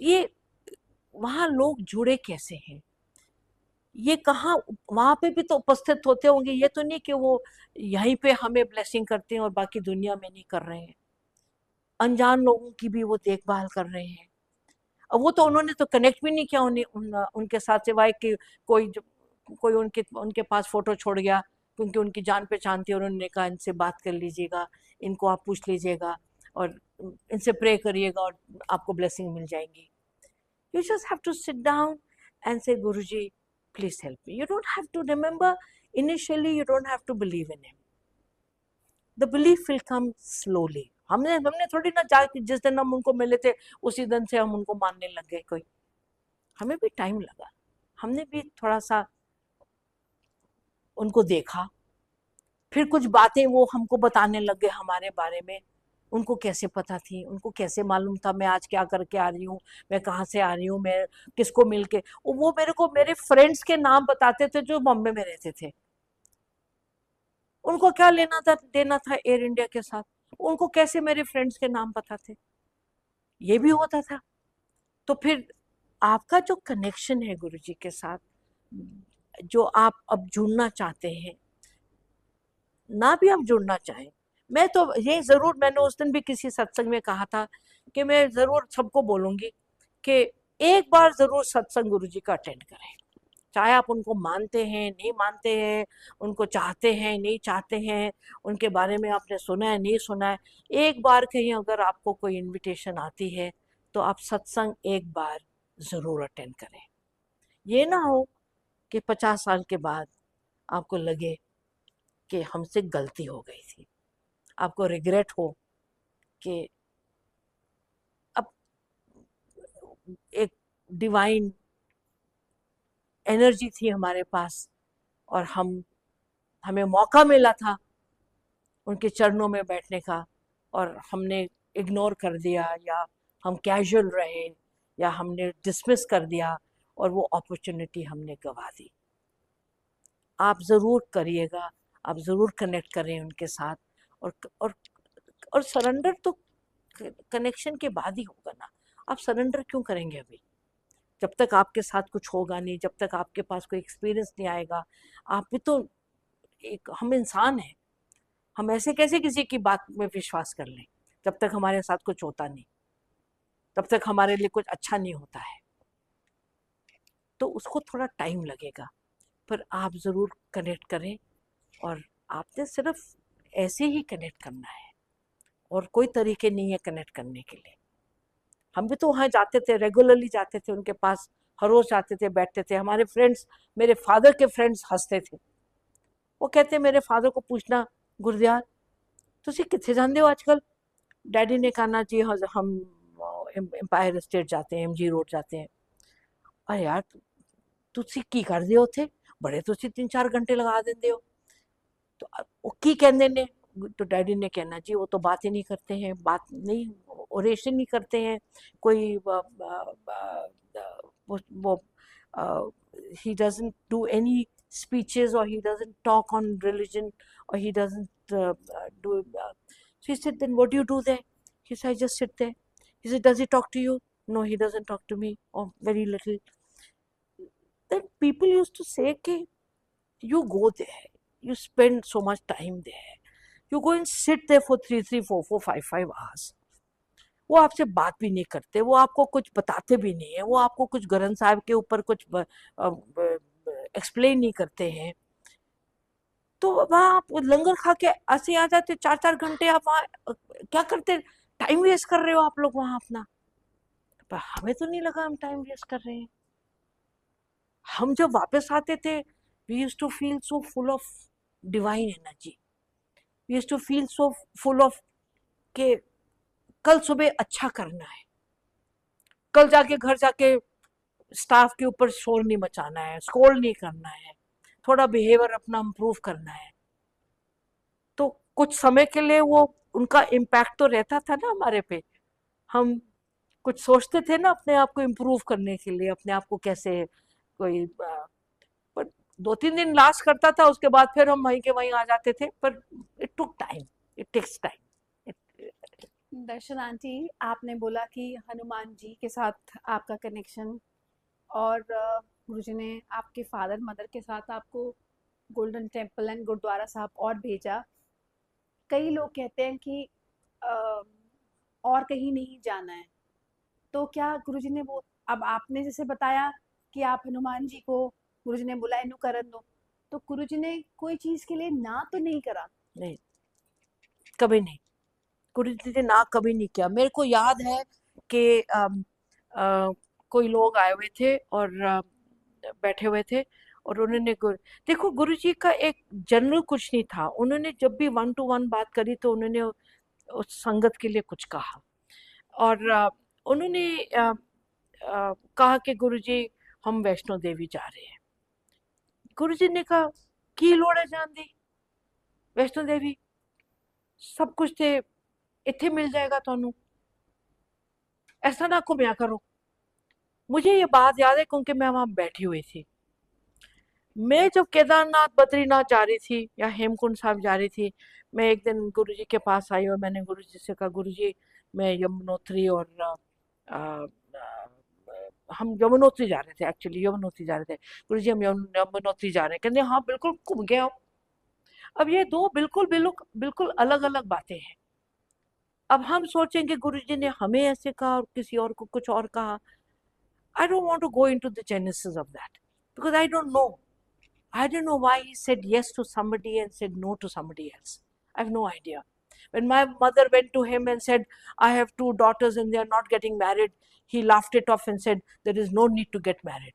ये वहां लोग जुड़े कैसे हैं? ये कहाँ, वहां पे भी तो उपस्थित होते होंगे, ये तो नहीं कि वो यहीं पे हमें ब्लेसिंग करते हैं और बाकी दुनिया में नहीं कर रहे हैं। अनजान लोगों की भी वो देखभाल कर रहे हैं। अब वो तो उन्होंने तो कनेक्ट भी नहीं किया उनके साथ, सिवाय कि कोई उनके पास फोटो छोड़ गया क्योंकि उनकी जान पहचान थी और उन्होंने कहा इनसे बात कर लीजिएगा, इनको आप पूछ लीजिएगा और इनसे प्रे करिएगा और आपको ब्लेसिंग मिल जाएंगी। You just have to sit down and say, Guruji, please help me. You don't have to remember, initially you don't have to believe in him. The belief will come slowly. हमने थोड़ी ना जाके जिस दिन हम उनको मिले थे उसी दिन से हम उनको मानने लग गए। कोई, हमें भी टाइम लगा, हमने भी थोड़ा सा उनको देखा, फिर कुछ बातें वो हमको बताने लग गए हमारे बारे में। उनको कैसे पता थी, उनको कैसे मालूम था मैं आज क्या करके आ रही हूँ, मैं कहाँ से आ रही हूँ, मैं किसको मिल के। वो मेरे को मेरे फ्रेंड्स के नाम बताते थे जो बॉम्बे में रहते थे। उनको क्या लेना था देना था एयर इंडिया के साथ, उनको कैसे मेरे फ्रेंड्स के नाम पता थे? ये भी होता था। तो फिर आपका जो कनेक्शन है गुरुजी के साथ, जो आप अब जुड़ना चाहते हैं, ना भी आप जुड़ना चाहें, मैं तो ये जरूर, मैंने उस दिन भी किसी सत्संग में कहा था कि मैं जरूर सबको बोलूंगी कि एक बार जरूर सत्संग गुरुजी का अटेंड करें। चाहे आप उनको मानते हैं नहीं मानते हैं, उनको चाहते हैं नहीं चाहते हैं, उनके बारे में आपने सुना है नहीं सुना है, एक बार कहीं अगर आपको कोई इनविटेशन आती है तो आप सत्संग एक बार जरूर अटेंड करें। ये ना हो कि 50 साल के बाद आपको लगे कि हमसे गलती हो गई थी, आपको रिग्रेट हो कि अब एक डिवाइन एनर्जी थी हमारे पास और हमें मौका मिला था उनके चरणों में बैठने का, और हमने इग्नोर कर दिया, या हम कैजुअल रहे, या हमने डिसमिस कर दिया, और वो अपॉर्चुनिटी हमने गंवा दी। आप ज़रूर करिएगा, आप ज़रूर कनेक्ट करें उनके साथ, और और और सरेंडर तो कनेक्शन के बाद ही होगा ना। आप सरेंडर क्यों करेंगे अभी, जब तक आपके साथ कुछ होगा नहीं, जब तक आपके पास कोई एक्सपीरियंस नहीं आएगा। आप भी तो हम इंसान हैं, हम ऐसे कैसे किसी की बात में विश्वास कर लें जब तक हमारे साथ कुछ होता नहीं, तब तक हमारे लिए कुछ अच्छा नहीं होता है। तो उसको थोड़ा टाइम लगेगा, पर आप ज़रूर कनेक्ट करें, और आपने सिर्फ ऐसे ही कनेक्ट करना है, और कोई तरीके नहीं है कनेक्ट करने के लिए। हम भी तो वहाँ जाते थे, रेगुलरली जाते थे उनके पास, हर रोज जाते थे, बैठते थे। हमारे फ्रेंड्स, मेरे फादर के फ्रेंड्स हंसते थे। वो कहते मेरे फादर को पूछना, गुरदियाल तुसी किथे जाते हो आजकल? डैडी ने कहा ना जी हम एम्पायर स्टेट जाते हैं, MG रोड जाते हैं। अरे यार तुसी की करदे हो उत्थे? बड़े तुसी 3-4 घंटे लगा देंदे हो। तो वो की कहंदे ने? तो डैडी ने कहना जी वो तो बात ही नहीं करते हैं, बात नहीं, ओरेशन नहीं करते हैं, कोई वो he doesn't do any speeches, or he doesn't talk on religion, or he doesn't do so he said, then what do you do there? He said, I just sit there. He said, does he talk to you? No, he doesn't talk to me, or very little. Then people used to say कि you go there, you spend so much time there, you go and sit there for 3, 4, 5 hours. वो आपसे बात भी नहीं करते, वो आपको कुछ बताते भी नहीं है, वो आपको कुछ गरन साहब के ऊपर कुछ एक्सप्लेन नहीं करते हैं। तो वहाँ आप लंगर खा के ऐसे आ जाते, 4-4 घंटे आप वहाँ क्या करते, टाइम वेस्ट कर रहे हो आप लोग वहाँ अपना। पर हमें तो नहीं लगा हम टाइम वेस्ट कर रहे हैं। हम जब वापस आते थे, we used to feel so full of divine energy. We used to feel so full of कि कल सुबह अच्छा करना है, कल जाके घर जाके स्टाफ के ऊपर शोर नहीं मचाना है, स्कोल्ड नहीं करना है, थोड़ा बिहेवियर अपना इम्प्रूव करना है। तो कुछ समय के लिए वो उनका इम्पैक्ट तो रहता था ना हमारे पे। हम कुछ सोचते थे ना अपने आप को इम्प्रूव करने के लिए, अपने आप को कैसे कोई, पर 2-3 दिन लास्ट करता था, उसके बाद फिर हम वहीं के वहीं आ जाते थे। पर it took time, it takes time. Darshan aunty, आपने बोला कि हनुमान जी के साथ आपका कनेक्शन, और गुरुजी ने आपके फादर मदर के साथ आपको गोल्डन टेम्पल एंड गुरुद्वारा साहब और भेजा। कई लोग कहते हैं कि अ, और कहीं नहीं जाना है, तो क्या गुरुजी ने वो, अब आपने जैसे बताया कि आप हनुमान जी को गुरुजी ने बोला इनू करन दो, तो गुरुजी ने कोई चीज के लिए ना तो नहीं करा? नहीं, कभी नहीं, गुरु जी ने ना कभी नहीं किया। मेरे को याद है कि कोई लोग आए हुए थे और बैठे हुए थे, और उन्होंने देखो गुरु जी का एक जनरल कुछ नहीं था। उन्होंने जब भी 1-to-1 बात करी तो उन्होंने उस संगत के लिए कुछ कहा, और उन्होंने कहा कि गुरु जी हम वैष्णो देवी जा रहे हैं। गुरु जी ने कहा की लोड़ है जान दी वैष्णो देवी, सब कुछ ते इत्थे मिल जाएगा थानू, ऐसा ना घूमया करो। मुझे ये बात याद है क्योंकि मैं वहां बैठी हुई थी। मैं जब केदारनाथ बद्रीनाथ जा रही थी या हेमकुंड साहब जा रही थी, मैं एक दिन गुरु जी के पास आई और मैंने गुरु जी से कहा, गुरु जी मैं यमुनोत्री और आ, आ, हम यमुनोत्री जा रहे थे, एक्चुअली यमुनोत्री जा रहे थे। गुरु जी हम यमुनोत्री जा रहे हैं। कहते हाँ बिल्कुल घूम के आओ। अब ये दो बिल्कुल बिल्कुल बिल्कुल अलग अलग बातें हैं। अब हम सोचेंगे गुरु जी ने हमें ऐसे कहा और किसी और को कुछ और कहा। I don't want to go into the genesis of that because I don't know. I don't know why he said yes to somebody and said no to somebody else. I have no idea. When my mother went to him and said, I have 2 daughters and they are not getting married, he laughed it off and said, there is no need to get married.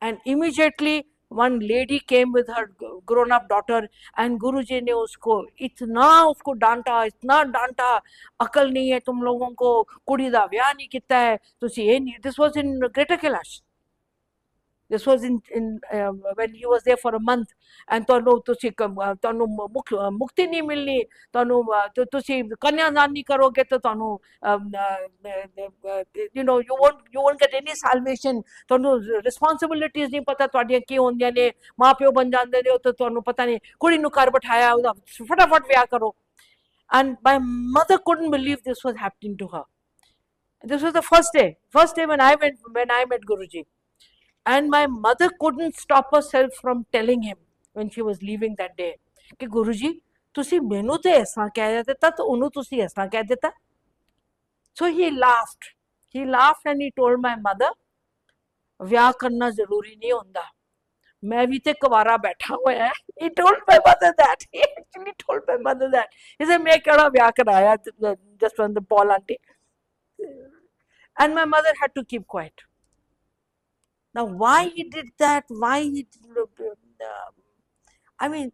And immediately one lady came with her grown up daughter and Guruji ने उसको इतना डांटा, अकल नहीं है तुम लोगों को, कुड़ी दा ब्याह नहीं किता है तुसी ये नहीं। This was in Greater Kailash. This was in when he was there for a month. And ਤੁਹਾਨੂੰ ਤੁਸੀਂ ਤੁਹਾਨੂੰ ਮੁਕਤੀ ਨਹੀਂ ਮਿਲਣੀ, ਤੁਹਾਨੂੰ ਤੁਸੀਂ ਕੰਨਿਆਦਾਨ ਨਹੀਂ ਕਰੋਗੇ ਤਾਂ ਤੁਹਾਨੂੰ you won't get any salvation. ਤੁਹਾਨੂੰ ਰਿਸਪੌਂਸਿਬਿਲਿਟੀਜ਼ ਨਹੀਂ ਪਤਾ ਤੁਹਾਡੀਆਂ ਕੀ ਹੁੰਦੀਆਂ ਨੇ, ਮਾਂ ਪਿਓ ਬਣ ਜਾਂਦੇ ਨੇ ਤਾਂ ਤੁਹਾਨੂੰ ਪਤਾ ਨਹੀਂ, ਕੁੜੀ ਨੂੰ ਘਰ ਬਿਠਾਇਆ, ਉਹਦਾ ਫਟਾਫਟ ਵਿਆਹ ਕਰੋ. And my mother couldn't believe this was happening to her. This was the first day when I met Guruji. And my mother couldn't stop herself from telling him when she was leaving that day कि Guruji, ਤੁਸੀਂ ਮੈਨੂੰ ਤੇ ਇਸ ਤਰ੍ਹਾਂ ਕਹਿ ਦਿੱਤਾ ਤਾਂ ਉਹਨੂੰ ਤੁਸੀਂ ਇਸ ਤਰ੍ਹਾਂ ਕਹਿ ਦਿੱਤਾ. So he laughed and he told my mother, ਵਿਆਹ ਕਰਨਾ ਜ਼ਰੂਰੀ ਨਹੀਂ ਹੁੰਦਾ, मैं भी ते कुवारा बैठा हुआ है. He told my mother that. He actually told my mother that. He said, मैं केड़ा ब्याह कराया just from the Paul auntie. And my mother had to keep quiet. Now, why he did that? I mean,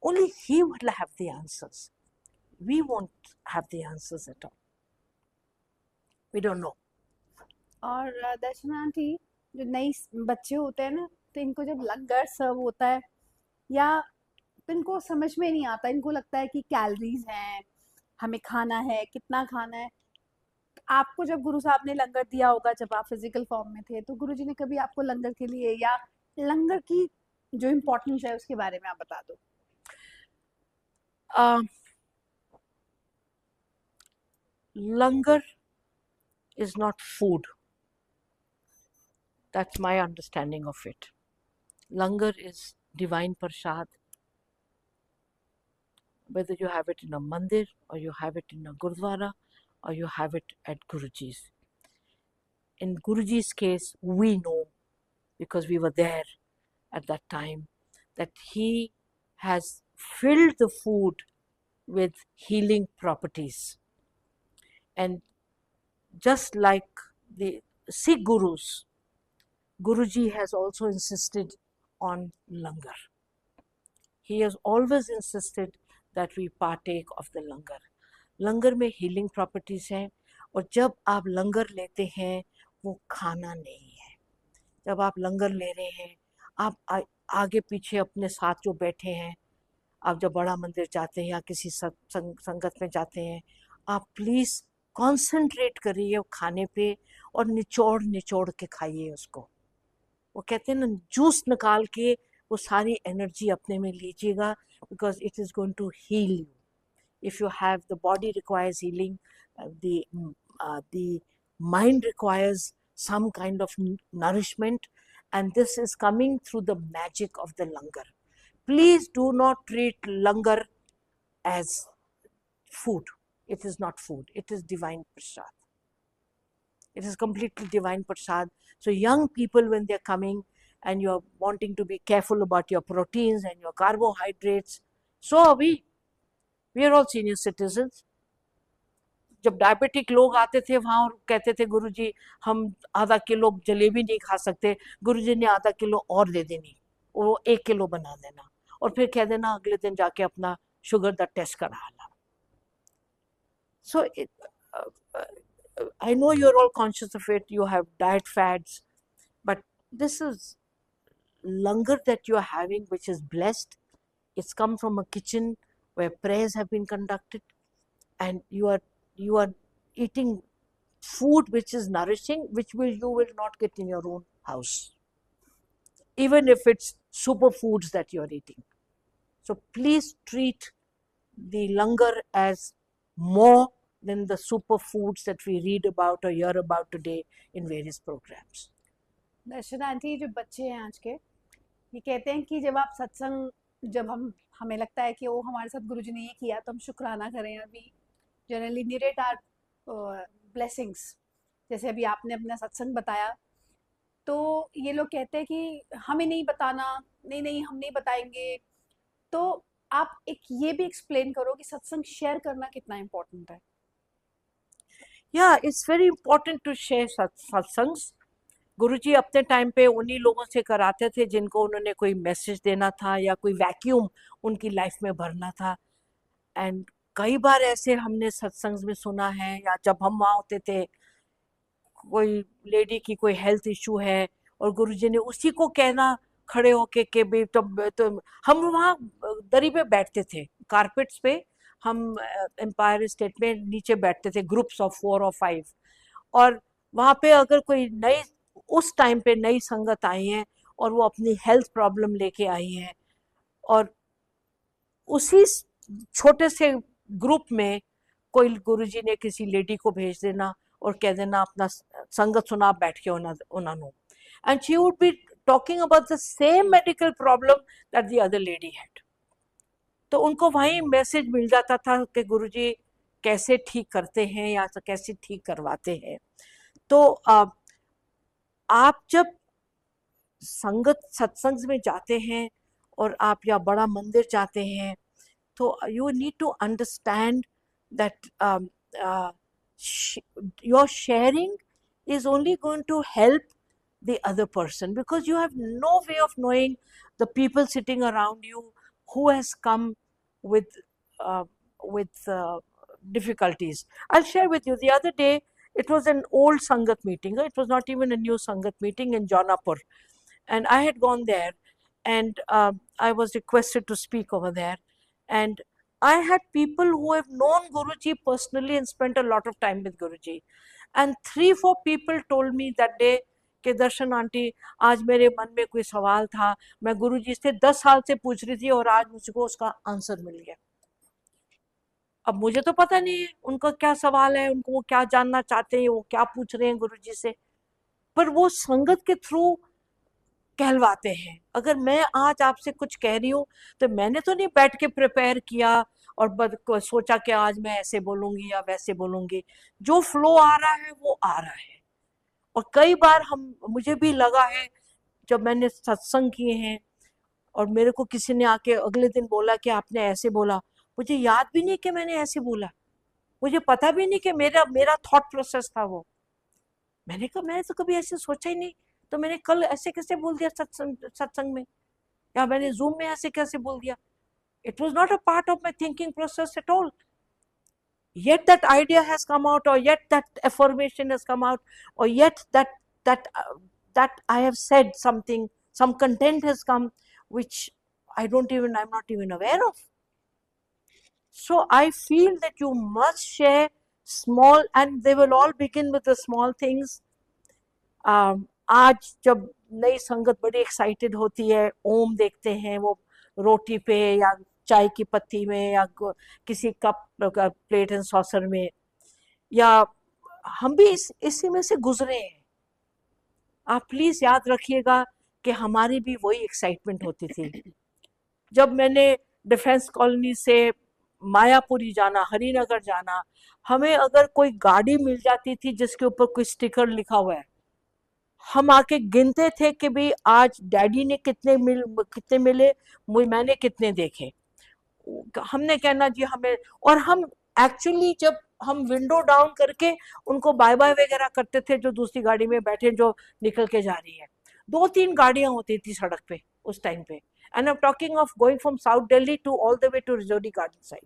only he will have the answers. We won't have the answers at all. We don't know. और दर्शना aunty, जो नई बच्चे होते हैं ना, तो इनको जब लंगर सर्व होता है या तो इनको समझ में नहीं आता, इनको लगता है कि कैलोरीज हैं, हमें खाना है, कितना खाना है. आपको जब गुरु साहब ने लंगर दिया होगा जब आप फिजिकल फॉर्म में थे, तो गुरु जी ने कभी आपको लंगर के लिए या लंगर की जो इम्पोर्टेंस है उसके बारे में आप बता दो. Langar is not food. That's my understanding of it. Langar is divine prasad. Whether you have it in a mandir or you have it in a gurdwara or you have it at Guruji's. In Guruji's case, we know, because we were there at that time, that he has filled the food with healing properties. And just like the Sikh Gurus, Guruji has also insisted on langar. He has always insisted that we partake of the langar. लंगर में healing properties हैं, और जब आप लंगर लेते हैं वो खाना नहीं है. जब आप लंगर ले रहे हैं, आप आगे पीछे अपने साथ जो बैठे हैं, आप जब बड़ा मंदिर जाते हैं या किसी संगत में जाते हैं, आप प्लीज़ कॉन्सेंट्रेट करिए खाने पे और निचोड़ के खाइए उसको. वो कहते हैं ना, जूस निकाल के वो सारी एनर्जी अपने में लीजिएगा, because it is going to heal you. If you have, the body requires healing, the mind requires some kind of nourishment, and this is coming through the magic of the langar. Please do not treat langar as food. It is not food. It is divine prasad. It is completely divine prasad. So young people, when they're coming and you're wanting to be careful about your proteins and your carbohydrates, so are we. We are all senior citizens. जब diabetic लोग आते थे वहाँ और कहते थे गुरुजी हम आधा किलो जलेबी नहीं खा सकते, गुरुजी ने आधा किलो और दे देनी, वो 1 किलो बना देना और फिर कह देना अगले दिन जाके अपना शुगर दा टेस्ट करा ला. So I know you're all conscious of it, you have diet fads, but this is langar that you are having, which is blessed. It's come from a kitchen where prayers have been conducted, and you are eating food which is nourishing, which you will not get in your own house, even if it's superfoods that you're eating. So please treat the langar as more than the superfoods that we read about or hear about today in various programs. Darshana aunty, जो बच्चे हैं आज के, ये कहते हैं कि जब आप सत्संग, जब हमें लगता है कि वो हमारे साथ गुरुजी ने ये किया तो हम शुक्राना करें. अभी जनरली निरेट आर ब्लेसिंग्स, जैसे अभी आपने अपना सत्संग बताया, तो ये लोग कहते हैं कि हमें नहीं बताना, नहीं हम नहीं बताएंगे. तो आप एक ये भी एक्सप्लेन करो कि सत्संग शेयर करना कितना इम्पोर्टेंट है. Yeah, it's very important to share satsangs. गुरुजी अपने टाइम पे उन्हीं लोगों से कराते थे जिनको उन्होंने कोई मैसेज देना था या कोई वैक्यूम उनकी लाइफ में भरना था. एंड कई बार ऐसे हमने सत्संग में सुना है, या जब हम वहाँ होते थे, कोई लेडी की कोई हेल्थ इशू है, और गुरुजी ने उसी को कहना खड़े होके कि भी तो हम वहाँ दरी पे बैठते थे, कारपेट्स पे। हम एम्पायर स्टेट में नीचे बैठते थे, ग्रुप्स ऑफ 4 और 5। और वहाँ पे अगर कोई नई, उस टाइम पे नई संगत आई है और वो अपनी हेल्थ प्रॉब्लम लेके आई है, और उसी छोटे से ग्रुप में कोई गुरुजी ने किसी लेडी को भेज देना और कह देना अपना संगत सुना, बैठ के उन्होंने, and she would be talking about the same medical problem that the other lady had. तो उनको वहीं मैसेज मिल जाता था कि गुरुजी कैसे ठीक करते हैं या तो कैसे ठीक करवाते हैं। तो आप जब संगत सत्संग में जाते हैं और आप या बड़ा मंदिर जाते हैं, तो you need to understand that your sharing is only going to help the other person, because you have no way of knowing the people sitting around you who has come with uh, difficulties. I'll share with you, the other day it was an old Sangat meeting. It was not even a new Sangat meeting in Jaunapur, and I had gone there, and I was requested to speak over there. And I had people who have known Guruji personally and spent a lot of time with Guruji. And 3-4 people told me that day कि दर्शन aunty, आज मेरे मन में कोई सवाल था, मैं गुरुजी से 10 साल से पूछ रही थी और आज मुझको उसका आंसर मिल गया। अब मुझे तो पता नहीं है उनका क्या सवाल है, उनको वो क्या जानना चाहते हैं, वो क्या पूछ रहे हैं गुरुजी से, पर वो संगत के थ्रू कहलवाते हैं। अगर मैं आज आपसे कुछ कह रही हूँ तो मैंने तो नहीं बैठ के प्रिपेयर किया और सोचा कि आज मैं ऐसे बोलूंगी या वैसे बोलूंगी। जो फ्लो आ रहा है वो आ रहा है। और कई बार मुझे भी लगा है जब मैंने सत्संग किए हैं और मेरे को किसी ने आके अगले दिन बोला कि आपने ऐसे बोला, मुझे याद भी नहीं कि मैंने ऐसे बोला, मुझे पता भी नहीं कि मेरा थॉट प्रोसेस था वो। मैंने कहा मैंने तो कभी ऐसे सोचा ही नहीं, तो मैंने कल ऐसे कैसे बोल दिया सत्संग में, या मैंने जूम में ऐसे कैसे बोल दिया। It was not a part of my thinking process at all. Yet that idea has come out, or yet that affirmation has come out, or yet that I have said something, some content has come, which I'm not even aware of. So I feel that you must share small, and they will all begin with the small things. आज जब नई संगत बड़ी excited होती है, ओम देखते हैं वो रोटी पे या चाय की पत्ती में या किसी कप प्लेट एंड सॉसर में, या हम भी इसी में से गुजरे हैं। आप प्लीज याद रखिएगा कि हमारी भी वही एक्साइटमेंट होती थी। जब मैंने डिफेंस कॉलोनी से मायापुरी जाना, हरिनगर जाना, हमें अगर कोई गाड़ी मिल जाती थी जिसके ऊपर कोई स्टिकर लिखा हुआ है, हम आके गिनते थे कि भाई आज डैडी ने कितने मिले, मैंने कितने देखे। हमने कहना जी हमें, और हम एक्चुअली जब हम विंडो डाउन करके उनको बाय बाय वगैरह करते थे जो दूसरी गाड़ी में बैठे जो निकल के जा रही है। 2-3 गाड़ियां होती थी सड़क पे उस टाइम पे, and I am talking of going from South Delhi to all the way to Rajouri Garden side.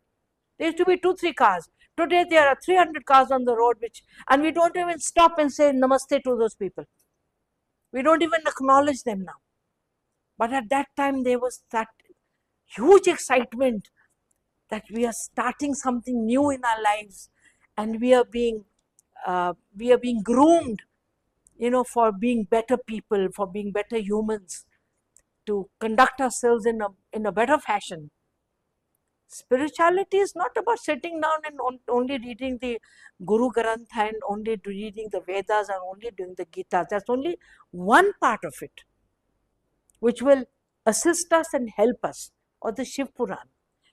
There used to be 2-3 cars. Today there are 300 cars on the road, and we don't even stop and say namaste to those people. We don't even acknowledge them now. But at that time there was that huge excitement that we are starting something new in our lives, and we are being groomed, for being better people, for being better humans, to conduct ourselves in a better fashion. Spirituality is not about sitting down and only reading the Guru Granth and only reading the Vedas and only doing the Gita. That's only one part of it, which will assist us and help us, or the Shiv Puran.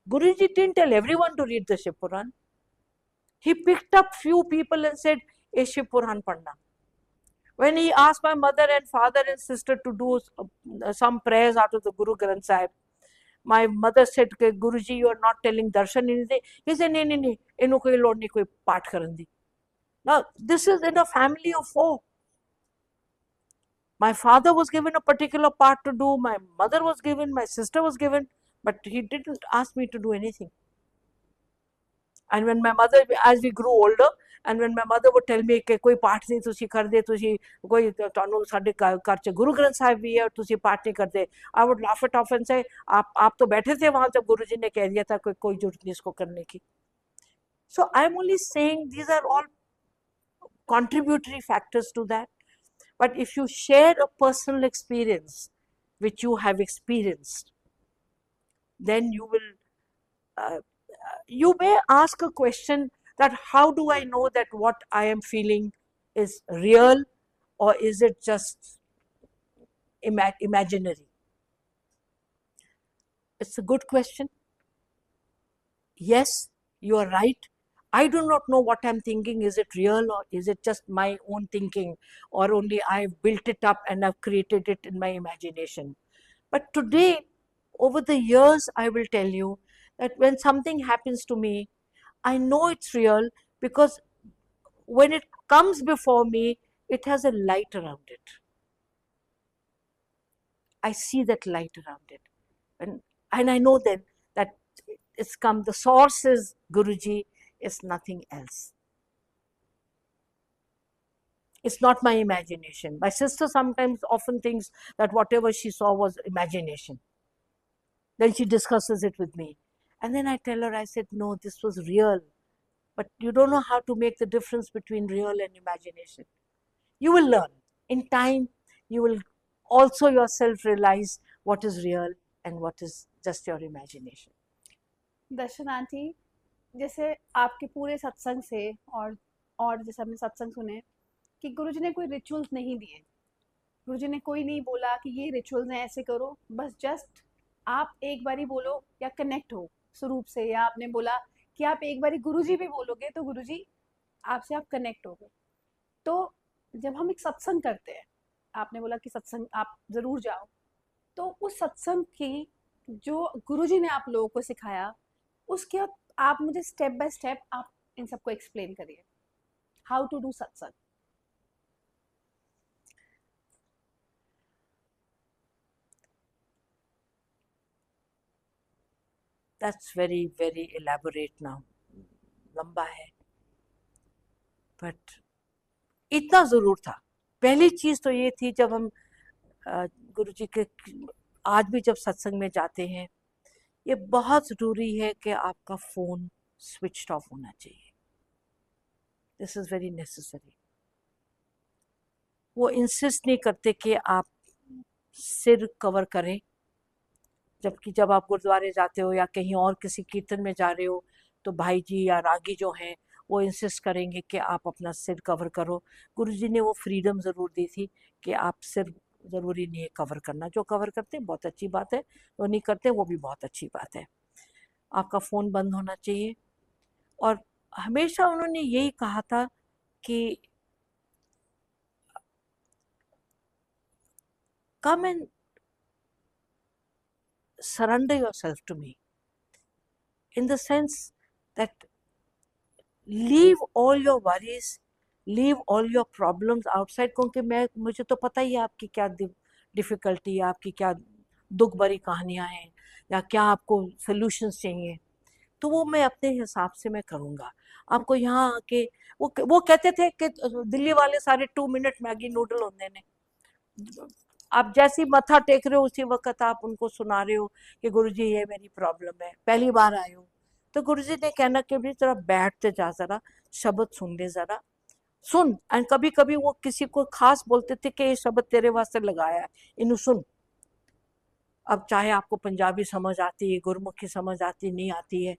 Guruji didn't tell everyone to read the Shiv Puran. He picked up few people and said, "Ye Shiv Puran padna." When he asked my mother and father and sister to do some prayers out of the Guru Granth Sahib, my mother said, "Guruji, you are not telling darshan anything." He said, "No, inu koi lod nahi koi path karan di." Now, this is in a family of 4. My father was given a particular part to do, my mother was given, my sister was given, but he didn't ask me to do anything. And when my mother, as we grew older, And when my mother would tell me कि कोई पाठ नहीं तुसी कर दे, तुसी कोई ਤੁਹਾਨੂੰ ਸਾਡੇ ਘਰ ਚ ਗੁਰੂ ਗ੍ਰੰਥ ਸਾਹਿਬ ਵੀ ਹੈ और तुसी पाठ नहीं करते, I would laugh it off and say आप तो बैठे थे वहां जब गुरुजी ने कह दिया था कोई जरूरत नहीं इसको करने की. So I'm only saying these are all contributory factors to that. But if you share a personal experience which you have experienced, then you will you may ask a question that how do I know that what I am feeling is real or is it just imaginary? It's a good question. Yes, you are right. I do not know what I'm thinking. Is it real or is it just my own thinking, or only I've built it up and I've created it in my imagination? But today, over the years, I will tell you that when something happens to me, I know it's real because when it comes before me, it has a light around it. I see that light around it. And I know then that it's come, the source is Guruji, is nothing else. It's not my imagination. My sister sometimes often thinks that whatever she saw was imagination. Then she discusses it with me. And then I tell her, I said, no, this was real. But you don't know how to make the difference between real and imagination. You will learn. In time, you will also yourself realize what is real and what is just your imagination. Darshan aunty, जैसे आपके पूरे सत्संग से और जैसे हमने सत्संग सुने कि गुरुजी ने कोई रिचुअल्स नहीं दिए, गुरुजी ने कोई नहीं बोला कि ये रिचुअल्स हैं ऐसे करो, बस जस्ट आप एक बारी बोलो या कनेक्ट हो स्वरूप से, या आपने बोला कि आप एक बारी गुरुजी भी बोलोगे तो गुरुजी आपसे आप कनेक्ट हो गए. तो जब हम एक सत्संग करते हैं, आपने बोला कि सत्संग आप ज़रूर जाओ, तो उस सत्संग की जो गुरुजी ने आप लोगों को सिखाया, उसके आप मुझे स्टेप बाय स्टेप आप इन सबको एक्सप्लेन करिए, हाउ टू डू सत्संग. That's very, very elaborate now. लंबा है. But इतना जरूर था. पहली चीज तो ये थी, जब हम गुरुजी के आज भी जब सत्संग में जाते हैं, ये बहुत जरूरी है कि आपका फोन स्विच्ड ऑफ होना चाहिए. This is very necessary. वो इंसिस्ट नहीं करते कि आप सिर कवर करें, जबकि जब आप गुरुद्वारे जाते हो या कहीं और किसी कीर्तन में जा रहे हो तो भाई जी या रागी जो हैं वो इंसिस्ट करेंगे कि आप अपना सिर कवर करो. गुरुजी ने वो फ्रीडम ज़रूर दी थी कि आप सिर ज़रूरी नहीं है कवर करना. जो कवर करते हैं बहुत अच्छी बात है, जो नहीं करते वो भी बहुत अच्छी बात है. आपका फ़ोन बंद होना चाहिए. और हमेशा उन्होंने यही कहा था कि come and surrender yourself to me, in the sense that leave all your worries, leave all your problems outside. क्योंकि मुझे तो पता ही है आपकी क्या डिफ़िकल्टी है, आपकी क्या दुख भरी कहानियाँ हैं, या क्या आपको सॉल्यूशंस चाहिए, तो वो मैं अपने हिसाब से मैं करूँगा. आपको यहाँ आके वो कहते थे कि दिल्ली वाले सारे 2 मिनट मैगी नूडल होते हैं. आप जैसी मत्था टेक रहे हो उसी वक्त आप उनको सुना रहे हो कि गुरुजी ये मेरी प्रॉब्लम है, पहली बार आए हो. तो गुरुजी ने कहना कि भी जरा बैठते जा, जरा शब्द सुन ले, जरा सुन. एंड कभी कभी वो किसी को खास बोलते थे कि ये शब्द तेरे वास्ते लगाया है, इन्हें सुन. अब चाहे आपको पंजाबी समझ आती है, गुरमुखी समझ आती नहीं आती है,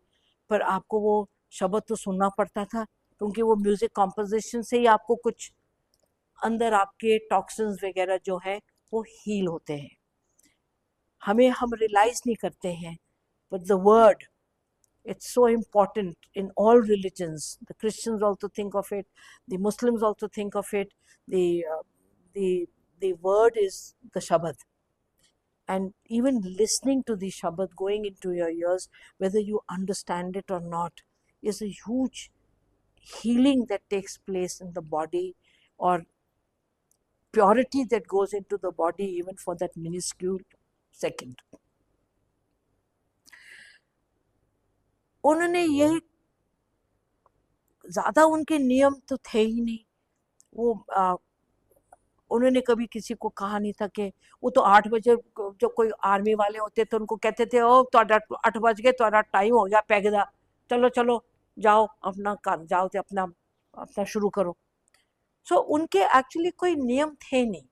पर आपको वो शब्द तो सुनना पड़ता था, क्योंकि वो म्यूजिक कॉम्पोजिशन से ही आपको कुछ अंदर आपके टॉक्सिन्स वगैरह जो है वो हील होते हैं. हम रियलाइज नहीं करते हैं, but the word, it's so important in all religions. The Christians also think of it, the Muslims also think of it. The word is the Shabad, and even listening to the Shabad going into your ears, whether you understand it or not, is a huge healing that takes place in the body, or purity that goes into the body even for that minuscule second. उन्होंने यही ज़्यादा उनके नियम तो थे ही नहीं। वो उन्होंने कभी किसी को कहा नहीं था कि वो तो 8 बजे जो कोई आर्मी वाले होते थे उनको कहते थे ओ तो 8 बज गए, तुम्हारा टाइम हो गया, पैग दा, चलो चलो जाओ अपना कर जाओ, तो अपना अपना शुरू करो। सो उनके एक्चुअली कोई नियम थे नहीं,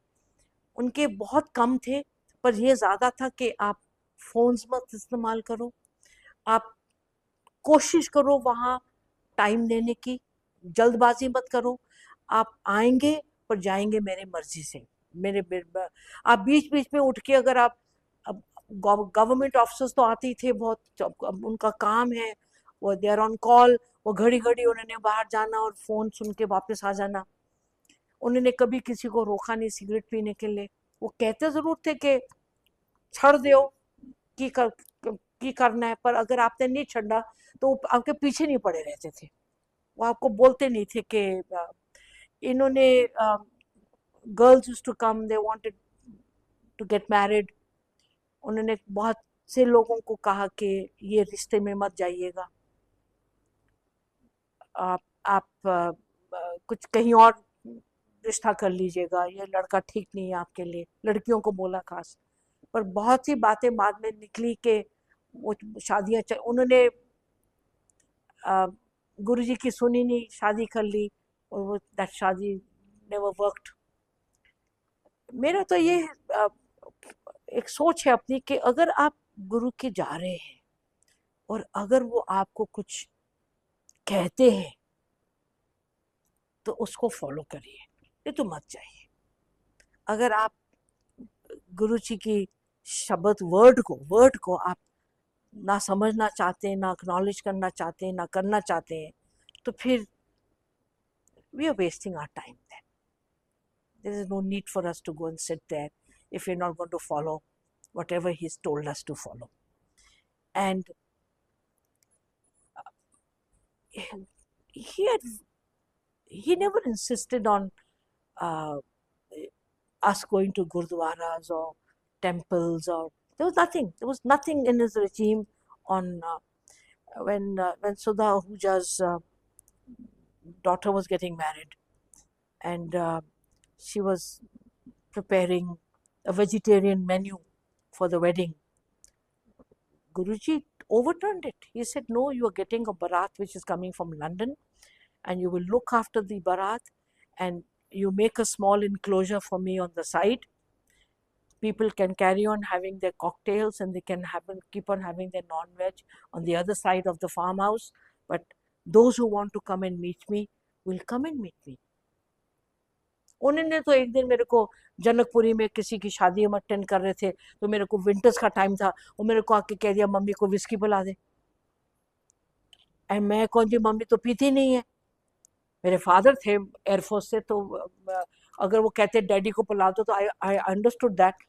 उनके बहुत कम थे। पर ये ज़्यादा था कि आप फोन्स मत इस्तेमाल करो, आप कोशिश करो वहाँ टाइम देने की, जल्दबाजी मत करो, आप आएंगे पर जाएंगे मेरे मर्जी से। आप बीच बीच में उठ के अगर आप, अब गवर्नमेंट ऑफिसर्स तो आते ही थे बहुत, अब उनका काम है, वो दे आर ऑन कॉल, वो घड़ी घड़ी उन्होंने बाहर जाना और फोन सुन के वापस आ जाना। उन्होंने कभी किसी को रोका नहीं सिगरेट पीने के लिए। वो कहते जरूर थे कि छड़ दो की कर की करना है, पर अगर आपने नहीं छड़ा तो वो आपके पीछे नहीं पड़े रहते थे। वो आपको बोलते नहीं थे कि इन्होंने girls used to come, they wanted to get married. उन्होंने बहुत से लोगों को कहा कि ये रिश्ते में मत जाइएगा, आप कुछ कहीं और रिश्ता कर लीजिएगा, ये लड़का ठीक नहीं है आपके लिए, लड़कियों को बोला खास। पर बहुत सी बातें बाद में निकली कि वो शादियां उन्होंने गुरुजी की सुनी नहीं, शादी कर ली और वो दैट शादी नेवर वर्कड। मेरा तो ये एक सोच है अपनी कि अगर आप गुरु के जा रहे हैं और अगर वो आपको कुछ कहते हैं तो उसको फॉलो करिए, ये तो मत जाइए। अगर आप गुरु जी की शब्द वर्ड को आप ना समझना चाहते हैं, ना एक्नॉलेज करना चाहते हैं, ना करना चाहते हैं, तो फिर we are wasting our time then. There is no need for us to go and sit there if we're not going to follow whatever he's told us to follow. And he had, he never insisted on uh, us going to gurdwaras or temples, or there was nothing in his regime on when Sudha Ahuja's daughter was getting married, and she was preparing a vegetarian menu for the wedding. Guruji overturned it. He said, no, you are getting a barat which is coming from London, and you will look after the barat, and you make a small enclosure for me on the side. People can carry on having their cocktails and they can keep on having their non-veg on the other side of the farmhouse. But those who want to come and meet me will come and meet me. उन्होंने तो एक दिन मेरे को जनकपुरी में किसी की शादी हम अटेंड कर रहे थे, तो मेरे को विंटर्स का टाइम था, वो मेरे को आके कह दिया मम्मी को विस्की पिला दे। एंड मैं कौन जी, मम्मी तो पीती नहीं है। मेरे फादर थे एयरफोर्स से, तो अगर वो कहते डैडी को पिला दो तो आई अंडरस्टूड दैट।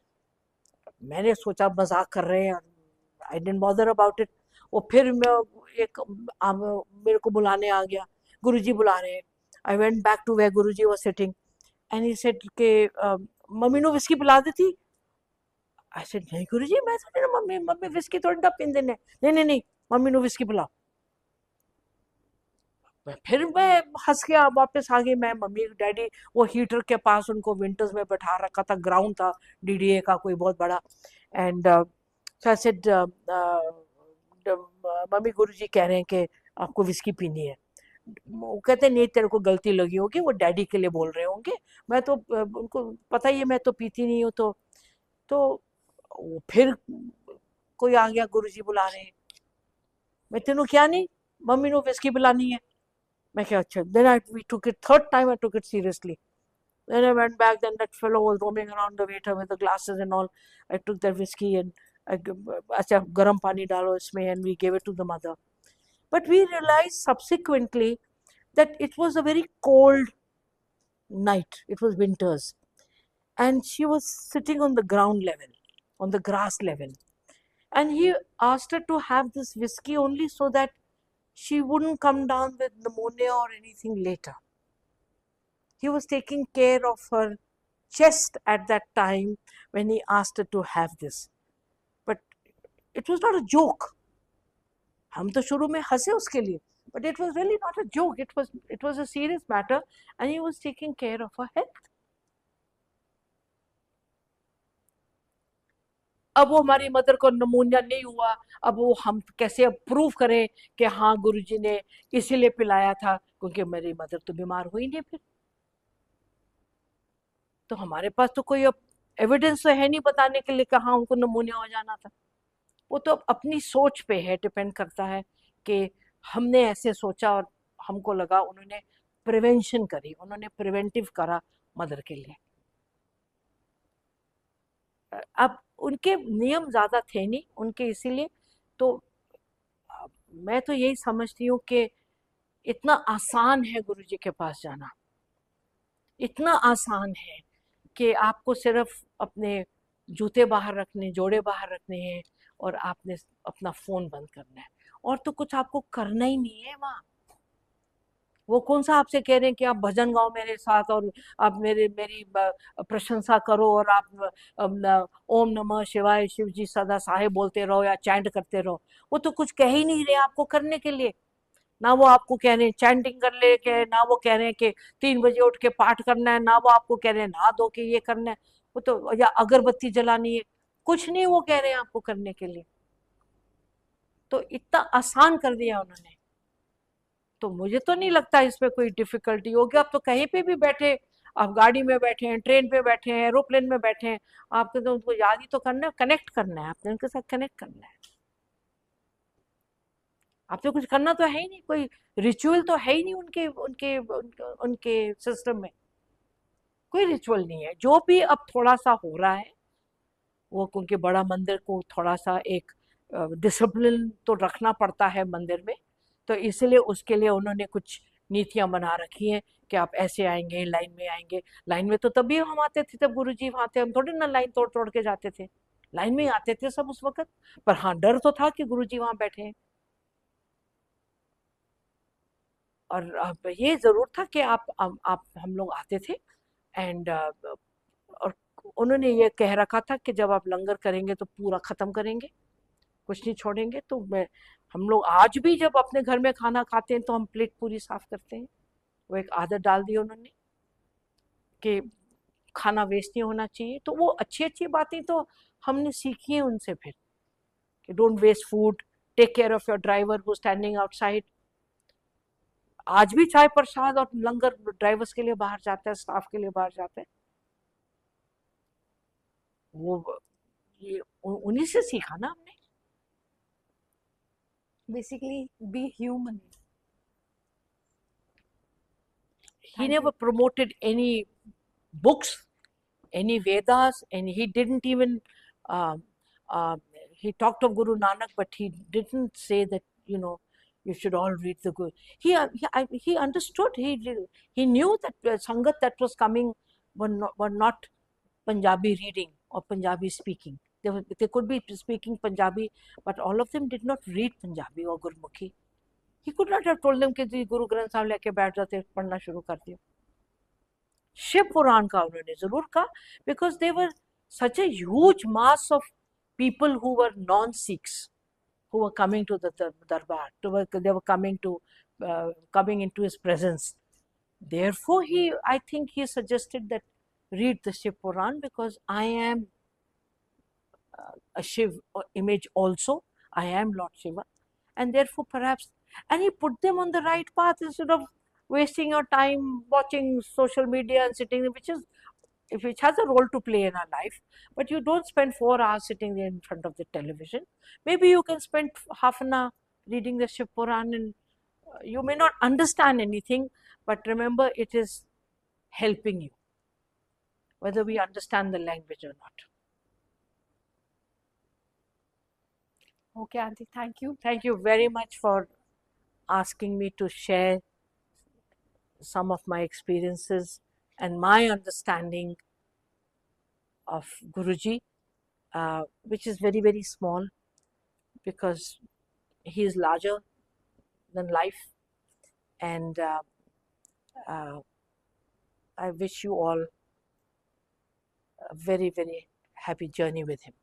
मैंने सोचा मजाक कर रहे हैं, I didn't bother about it. वो फिर मैं मेरे को बुलाने आ गया, गुरुजी बुला रहे हैं। I went back to where Guruji was sitting and he said के मम्मी नो विस्की पिला देती। आई सेड नहीं गुरुजी, मैं थोड़ी ना, मम्मी मम्मी विस्की थोड़ी ना पीन देने, नहीं नहीं नहीं, मम्मी नो विस्की पिलाओ। फिर मैं हंस के वापस आ गई। मैं मम्मी डैडी वो हीटर के पास उनको विंटर्स में बैठा रखा था, ग्राउंड था डीडीए का कोई बहुत बड़ा। And so I said mummy गुरुजी कह रहे हैं कि आपको विस्की पीनी है। वो कहते नहीं, तेरे को गलती लगी होगी, वो डैडी के लिए बोल रहे होंगे, मैं तो उनको पता ही है मैं तो पीती नहीं हूँ। तो वो फिर कोई आ गया, गुरुजी बुला रहे हैं, मैं तेनू क्या नहीं, मम्मी नो विस्की पिलानी है। मैं क्या, अच्छा। Then we took it, third time I took it seriously. Then I went back, then that fellow was roaming around the waiter with the glasses and all. I took that whiskey and अच्छा garam pani डालो इसमें, and we gave it to the mother. But we realized subsequently that it was a very cold night. It was winters. And she was sitting on the ground level, on the grass level. And he asked her to have this whiskey only so that she wouldn't come down with pneumonia or anything later. He was taking care of her chest at that time when he asked her to have this. But it was not a joke. हम तो शुरू में हंसे उसके लिए, But it was really not a joke. It was a serious matter, and he was taking care of her health. अब वो हमारी मदर को नमूनिया नहीं हुआ, अब वो हम कैसे अब प्रूव करें कि हाँ गुरुजी ने इसीलिए पिलाया था क्योंकि मेरी मदर तो बीमार हुई नहीं फिर। तो हमारे पास तो कोई अब एविडेंस तो है नहीं बताने के लिए कि हाँ उनको नमूनिया हो जाना था। वो तो अपनी सोच पे है, डिपेंड करता है कि हमने ऐसे सोचा और हमको लगा, उन्होंने प्रिवेंशन करी, उन्होंने प्रिवेंटिव करा मदर के लिए। अब उनके नियम ज्यादा थे नहीं उनके, इसीलिए तो मैं तो यही समझती हूँ कि इतना आसान है गुरुजी के पास जाना, इतना आसान है कि आपको सिर्फ अपने जूते बाहर रखने, जोड़े बाहर रखने हैं और आपने अपना फोन बंद करना है, और तो कुछ आपको करना ही नहीं है वहाँ। वो कौन सा आपसे कह रहे हैं कि आप भजन गाओ मेरे साथ और आप मेरी प्रशंसा करो और आप ओम नमः शिवाय शिव जी सदा साहेब बोलते रहो या चैंट करते रहो। वो तो कुछ कह ही नहीं रहे आपको करने के लिए। ना वो आपको कह रहे हैं चैंटिंग कर ले के, ना वो कह रहे हैं कि 3 बजे उठ के पाठ करना है, ना वो आपको कह रहे हैं नहा धो के ये करना है, वो तो या अगरबत्ती जलानी है, कुछ नहीं वो कह रहे हैं आपको करने के लिए। तो इतना आसान कर दिया उन्होंने, तो मुझे तो नहीं लगता इसमें कोई डिफिकल्टी होगी। आप तो कहीं पे भी बैठे, आप गाड़ी में बैठे हैं, ट्रेन पे बैठे हैं, एरोप्लेन में बैठे हैं, आपको तो उनको याद ही तो करना है, कनेक्ट करना है, आपने उनके साथ कनेक्ट करना है। आपने कुछ करना तो है ही नहीं, कोई रिचुअल तो है ही नहीं उनके सिस्टम में, कोई रिचुअल नहीं है। जो भी अब थोड़ा सा हो रहा है वो क्योंकि बड़ा मंदिर को थोड़ा सा एक डिसिप्लिन तो रखना पड़ता है मंदिर में, तो इसलिए उसके लिए उन्होंने कुछ नीतियां बना रखी हैं कि आप ऐसे आएंगे, लाइन में आएंगे। लाइन में तो तभी हम आते थे जब गुरुजी वहां थे, हम थोड़ी ना लाइन तोड़ तोड़ के जाते थे, लाइन में ही आते थे सब उस वक्त। पर हाँ, डर तो था कि गुरुजी वहां बैठे हैं। और अब ये जरूर था कि आप हम लोग आते थे, एंड और उन्होंने ये कह रखा था कि जब आप लंगर करेंगे तो पूरा खत्म करेंगे, कुछ नहीं छोड़ेंगे। तो मैं, हम लोग आज भी जब अपने घर में खाना खाते हैं तो हम प्लेट पूरी साफ करते हैं। वो एक आदत डाल दी उन्होंने कि खाना वेस्ट नहीं होना चाहिए। तो वो अच्छी अच्छी बातें तो हमने सीखी है उनसे फिर, कि don't waste food, take care of your driver who standing outside. आज भी चाय प्रसाद और लंगर ड्राइवर्स के लिए बाहर जाता है, स्टाफ के लिए बाहर जाता है। वो ये उन्हीं से सीखा ना हमने। Basically be human. He thank never you. promoted any books, any Vedas, and he didn't even. Uh, uh, he talked of Guru Nanak, but he didn't say that you should all read the Guru. He understood. He knew that Sangat that was coming were not Punjabi reading or Punjabi speaking. They could be speaking Punjabi, but all of them did not read Punjabi or Gurmukhi. He could not have told them कि जी गुरु ग्रंथ साहब लेके बैठ जाते, पढ़ना शुरू कर दिया। शिव पुराण का उन्होंने जरूर कहा, because they were such a huge mass of people who were non-Sikhs, who were coming to the darbar, they were coming into his presence. Therefore, I think he suggested that read the Shiv Puran, because I am a Shiv image also. I am Lord Shiva, and therefore perhaps, and he put them on the right path instead of wasting your time watching social media and sitting, which has a role to play in our life, but you don't spend 4 hours sitting there in front of the television. Maybe you can spend half an hour reading the Shiv Puran, and you may not understand anything, but remember it is helping you, whether we understand the language or not. Okay aunty, thank you. Thank you very much for asking me to share some of my experiences and my understanding of Guruji, which is very, very small, because he is larger than life. And I wish you all a very, very happy journey with him.